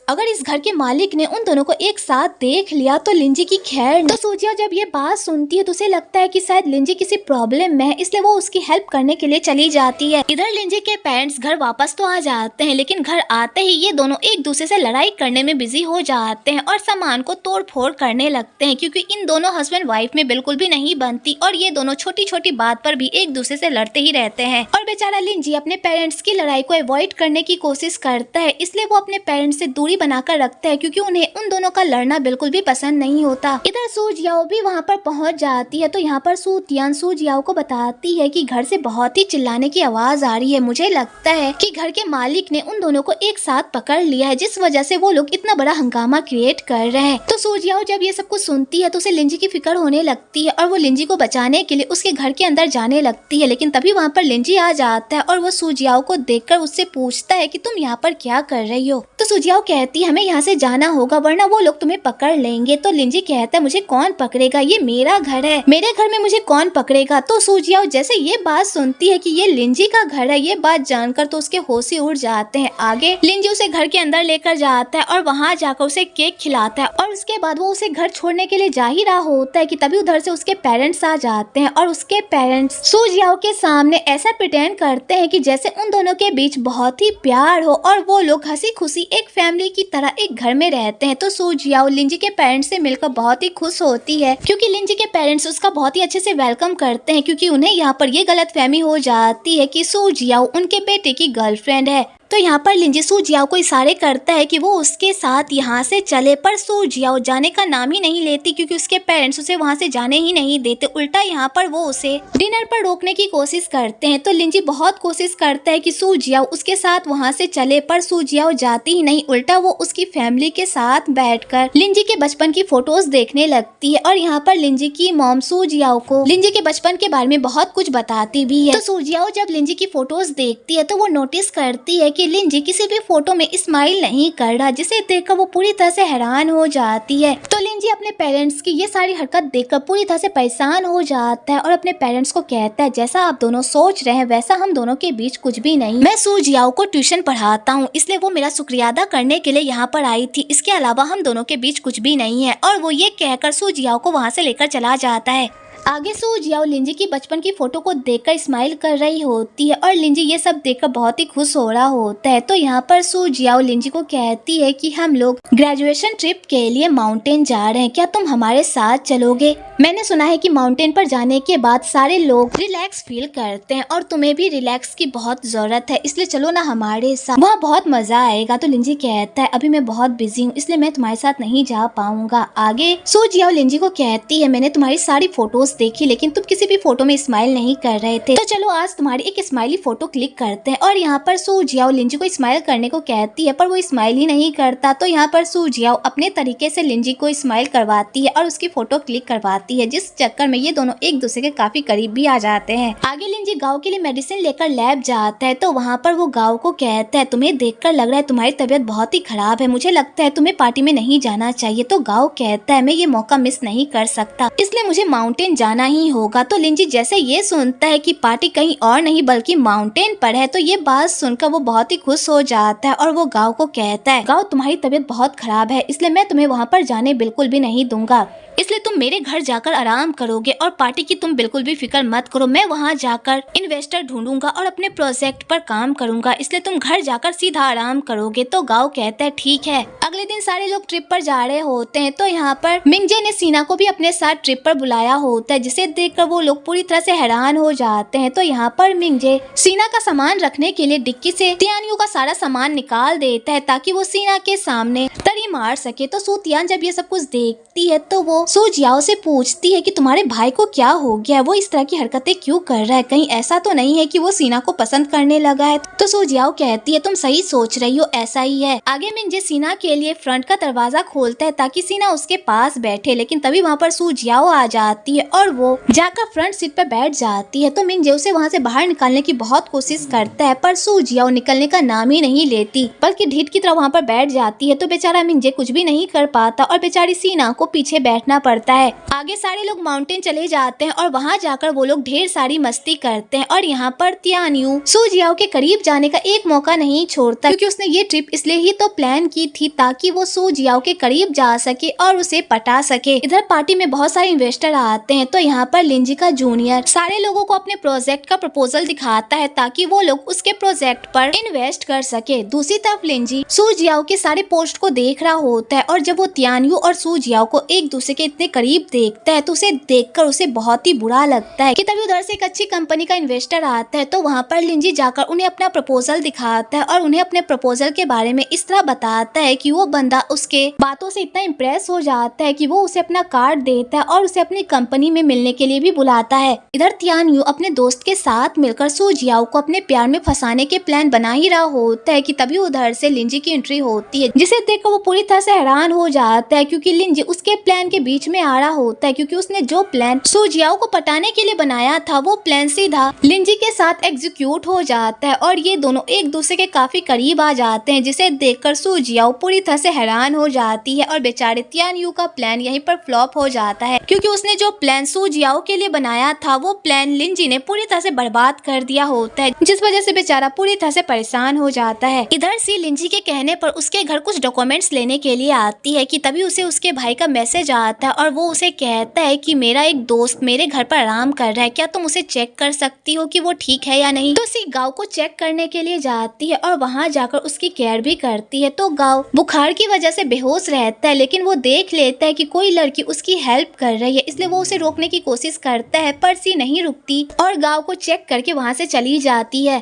अगर इस घर के मालिक ने उन दोनों को एक साथ देख लिया तो लिंजी की खैर। तो सू जियाओ जब ये बात सुनती है तो उसे लगता है कि शायद लिंजी किसी प्रॉब्लम में है, इसलिए वो उसकी हेल्प करने के लिए चली जाती है। इधर लिंजी के पेरेंट्स घर वापस तो आ जाते हैं लेकिन घर आते ही ये दोनों एक दूसरे से लड़ाई करने में बिजी हो जाते हैं और सामान को तोड़ फोड़ करने लगते हैं क्योंकि इन दोनों हस्बैंड वाइफ में बिल्कुल भी नहीं बनती और ये दोनों छोटी छोटी बात पर भी एक दूसरे से लड़ते ही रहते हैं। और बेचारा लिंजी अपने पेरेंट्स की लड़ाई को अवॉइड करने की कोशिश करता है, इसलिए वो अपने पेरेंट्स से दूरी बनाकर रखता है क्योंकि उन्हें उन दोनों का लड़ना बिल्कुल भी पसंद नहीं होता। इधर सू जियाओ भी वहाँ पर पहुँच जाती है तो यहाँ पर सू तियान सू जियाओ को बताती है कि घर से बहुत ही चिल्लाने की आवाज आ रही है, मुझे लगता है कि घर के मालिक ने उन दोनों को एक साथ पकड़ लिया है जिस वजह से वो लोग इतना बड़ा हंगामा क्रिएट कर रहे हैं। तो सू जियाओ जब ये सब कुछ सुनती है तो उसे लिंजी की फिक्र होने लगती है और वो लिंजी को बचाने के लिए उसके घर के अंदर जाने लगती है, लेकिन तभी वहाँ पर लिंजी आ जाता है और वो सू जियाओ को देखकर उससे पूछता है कि तुम यहाँ पर क्या कर रही हो। तो सू जियाओ कहती है हमें यहाँ से जाना होगा वरना वो लोग तुम्हें पकड़ लेंगे। तो लिंजी कहता है मुझे कौन पकड़ेगा, ये मेरा घर है, मेरे घर में मुझे कौन पकड़ेगा। तो सू जियाओ जैसे ये बात सुनती है कि ये लिंजी का घर है, ये बात जानकर तो उसके होश ही उड़ जाते हैं। आगे लिंजी उसे घर के अंदर लेकर जाता है और वहाँ जाकर उसे केक खिलाता है और उसके बाद वो उसे घर छोड़ने के लिए जा ही रहा होता है कि तभी उधर से उसके पेरेंट्स आ जाते हैं और उसके पेरेंट्स सू जियाओ के सामने ऐसा प्रिटेंड करते हैं कि जैसे उन दोनों के बीच बहुत ही प्यार हो और वो लोग हंसी खुशी एक फैमिली की तरह एक घर में रहते हैं। तो सू जियाओ लिंजी के पेरेंट्स से मिलकर बहुत ही खुश होती है क्योंकि लिंजी के पेरेंट्स उसका बहुत ही अच्छे से वेलकम करते हैं क्योंकि उन्हें यहाँ पर ये गलतफहमी हो जाती है कि सू जियाओ उनके बेटे की गर्लफ्रेंड है। तो यहाँ पर लिंजी सू जियाओ को इशारे करता है कि वो उसके साथ यहाँ से चले, पर सू जियाओ जाने का नाम ही नहीं लेती क्योंकि उसके पेरेंट्स उसे वहाँ से जाने ही नहीं देते, उल्टा यहाँ पर वो उसे डिनर पर रोकने की कोशिश करते हैं। तो लिंजी बहुत कोशिश करता है कि सू जियाओ उसके साथ वहाँ से चले, पर सू जियाओ जाती ही नहीं, उल्टा वो उसकी फैमिली के साथ बैठकर लिंजी के बचपन की फोटोज देखने लगती है। और यहाँ पर लिंजी की मॉम सू जियाओ को लिंजी के बचपन के बारे में बहुत कुछ बताती भी है। तो सू जियाओ जब लिंजी की फोटोज देखती है तो वो नोटिस करती है कि लिंजी किसी भी फोटो में स्माइल नहीं कर रहा, जिसे देखकर वो पूरी तरह से हैरान हो जाती है। तो लिंजी अपने पेरेंट्स की ये सारी हरकत देखकर पूरी तरह से परेशान हो जाता है और अपने पेरेंट्स को कहता है जैसा आप दोनों सोच रहे हैं वैसा हम दोनों के बीच कुछ भी नहीं, मैं सू जियाओ को ट्यूशन पढ़ाता हूँ इसलिए वो मेरा शुक्रिया अदा करने के लिए यहाँ पर आई थी, इसके अलावा हम दोनों के बीच कुछ भी नहीं है। और वो ये कहकर सू जियाओ को वहाँ से लेकर चला जाता है। आगे सू जियाओ लिंजी की बचपन की फोटो को देखकर स्माइल कर रही होती है और लिंजी ये सब देखकर बहुत ही खुश हो रहा होता है। तो यहाँ पर सू जियाओ लिंजी को कहती है कि हम लोग ग्रेजुएशन ट्रिप के लिए माउंटेन जा रहे हैं, क्या तुम हमारे साथ चलोगे? मैंने सुना है कि माउंटेन पर जाने के बाद सारे लोग रिलैक्स फील करते हैं और तुम्हें भी रिलैक्स की बहुत जरूरत है, इसलिए चलो ना हमारे साथ, वहाँ बहुत मजा आएगा। तो लिंजी कहता है अभी मैं बहुत बिजी हूँ इसलिए मैं तुम्हारे साथ नहीं जा पाऊंगा। आगे सू जियाओ लिंजी को कहती है मैंने तुम्हारी सारी फोटोज फोटोज देखी लेकिन तुम किसी भी फोटो में स्माइल नहीं कर रहे थे, तो चलो आज तुम्हारी एक स्माइली फोटो क्लिक करते हैं। और यहाँ पर सू जियाओ लिंजी को स्माइल करने को कहती है पर वो स्माइल ही नहीं करता। तो यहाँ पर सू जियाओ अपने तरीके से लिंजी को स्माइल करवाती है और उसकी फोटो क्लिक करवाती है, जिस चक्कर में ये दोनों एक दूसरे के काफी करीब भी आ जाते हैं। आगे लिंजी गाँव के लिए मेडिसिन लेकर लैब जाता है, तो वहाँ पर वो गाँव को कहता है तुम्हें देखकर लग रहा है तुम्हारी तबीयत बहुत ही खराब है, मुझे लगता है तुम्हें पार्टी में नहीं जाना चाहिए। तो गाँव कहता है मैं ये मौका मिस नहीं कर सकता, इसलिए मुझे माउंटेन जाना ही होगा। तो लिंजी जैसे ये सुनता है कि पार्टी कहीं और नहीं बल्कि माउंटेन पर है, तो ये बात सुनकर वो बहुत ही खुश हो जाता है और वो गाँव को कहता है गाँव तुम्हारी तबीयत बहुत खराब है, इसलिए मैं तुम्हें वहाँ पर जाने बिल्कुल भी नहीं दूंगा, इसलिए तुम मेरे घर जाकर आराम करोगे और पार्टी की तुम बिल्कुल भी फिक्र मत करो। मैं वहाँ जाकर इन्वेस्टर ढूंढूंगा और अपने प्रोजेक्ट पर काम करूंगा, इसलिए तुम घर जाकर सीधा आराम करोगे। तो गाँव कहता है ठीक है। अगले दिन सारे लोग ट्रिप पर जा रहे होते हैं, तो यहाँ पर मिंगजे ने सीना को भी अपने साथ ट्रिप पर बुलाया होता है, जिसे देखकर वो लोग पूरी तरह से हैरान हो जाते हैं। तो यहाँ पर मिंगजे सीना का सामान रखने के लिए डिक्की से तियानियों का सारा सामान निकाल देता है ताकि वो सीना के सामने तरी मार सके। तो सू तियान जब ये सब कुछ देखती है तो वो सू जियाओ से पूछती है कि तुम्हारे भाई को क्या हो गया, वो इस तरह की हरकतें क्यों कर रहा है, कहीं ऐसा तो नहीं है कि वो सीना को पसंद करने लगा है। तो सू जियाओ कहती है तुम सही सोच रही हो, ऐसा ही है। आगे मिंगजे सीना के लिए फ्रंट का दरवाजा खोलता है ताकि सीना उसके पास बैठे, लेकिन तभी वहाँ पर सू जियाओ आ जाती है और वो जाकर फ्रंट सीट पर बैठ जाती है। तो मिंगजे उसे वहाँ से बाहर निकालने की बहुत कोशिश करता है पर सू जियाओ निकलने का नाम ही नहीं लेती, बल्कि ढीठ की तरह वहाँ पर बैठ जाती है। तो बेचारा मिंगजे कुछ भी नहीं कर पाता और बेचारी सीना को पीछे बैठना पड़ता है। आगे सारे लोग माउंटेन चले जाते हैं और वहाँ जाकर वो लोग ढेर सारी मस्ती करते हैं और यहाँ पर तियानियू सू जियाओ के करीब जाने का एक मौका नहीं छोड़ता, क्योंकि उसने ये ट्रिप इसलिए ही तो प्लान की थी ताकि वो सू जियाओ के करीब जा सके और उसे पटा सके। इधर पार्टी में बहुत सारे इन्वेस्टर आते हैं, तो यहाँ पर लिंजी का जूनियर सारे लोगों को अपने प्रोजेक्ट का प्रपोजल दिखाता है ताकि वो लोग उसके प्रोजेक्ट पर इन्वेस्ट कर सके। दूसरी तरफ लिंजी सू जियाओ के सारे पोस्ट को देख रहा होता है और जब वो तियानियू और सू जियाओ को एक दूसरे के इतने करीब देखता है तो उसे देखकर उसे बहुत ही बुरा लगता है कि तभी उधर से एक अच्छी कंपनी का इन्वेस्टर आता है। तो वहाँ पर लिंजी जाकर उन्हें अपना प्रपोजल दिखाता है और उन्हें अपने प्रपोजल के बारे में इस तरह बताता है कि वो बंदा उसके बातों से इतना इम्प्रेस हो जाता है कि वो उसे अपना कार्ड देता है और उसे अपनी कंपनी में मिलने के लिए भी बुलाता है। इधर तियानियू अपने दोस्त के साथ मिलकर सू जियाओ को अपने प्यार में फंसाने के प्लान बना ही रहा होता है कि तभी उधर से लिंजी की एंट्री होती है, जिसे देखकर वो पूरी तरह से हैरान हो जाता है क्योंकि लिंजी उसके प्लान के बीच में आ रहा होता है, क्योंकि उसने जो प्लान सू जियाओ को पटाने के लिए बनाया था वो प्लान सीधा लिंजी के साथ एग्जीक्यूट हो जाता है और ये दोनों एक दूसरे के काफी करीब आ जाते हैं, जिसे देखकर सू जियाओ पूरी तरह से हैरान हो जाती है और बेचारे तियानियू का प्लान यहीं पर फ्लॉप हो जाता है, क्योंकि उसने जो प्लान सू जियाओ के लिए बनाया था वो प्लान लिंजी ने पूरी तरह से बर्बाद कर दिया होता है, जिस वजह से बेचारा पूरी तरह से परेशान हो जाता है। इधर सी लिंजी के कहने पर उसके घर कुछ डॉक्यूमेंट्स लेने के लिए आती है कि तभी उसे उसके भाई का मैसेज आता है और वो उसे कहता है कि मेरा एक दोस्त मेरे घर पर आराम कर रहा है, क्या तुम उसे चेक कर सकती हो कि वो ठीक है या नहीं। तो सी गाँव को चेक करने के लिए जाती है और वहाँ जाकर उसकी केयर भी करती है। तो गाँव बुखार की वजह से बेहोश रहता है, लेकिन वो देख लेता है कि कोई लड़की उसकी हेल्प कर रही है, इसलिए वो उसे रोकने की कोशिश करता है पर सी नहीं रुकती और गाँव को चेक करके वहाँ से चली जाती है।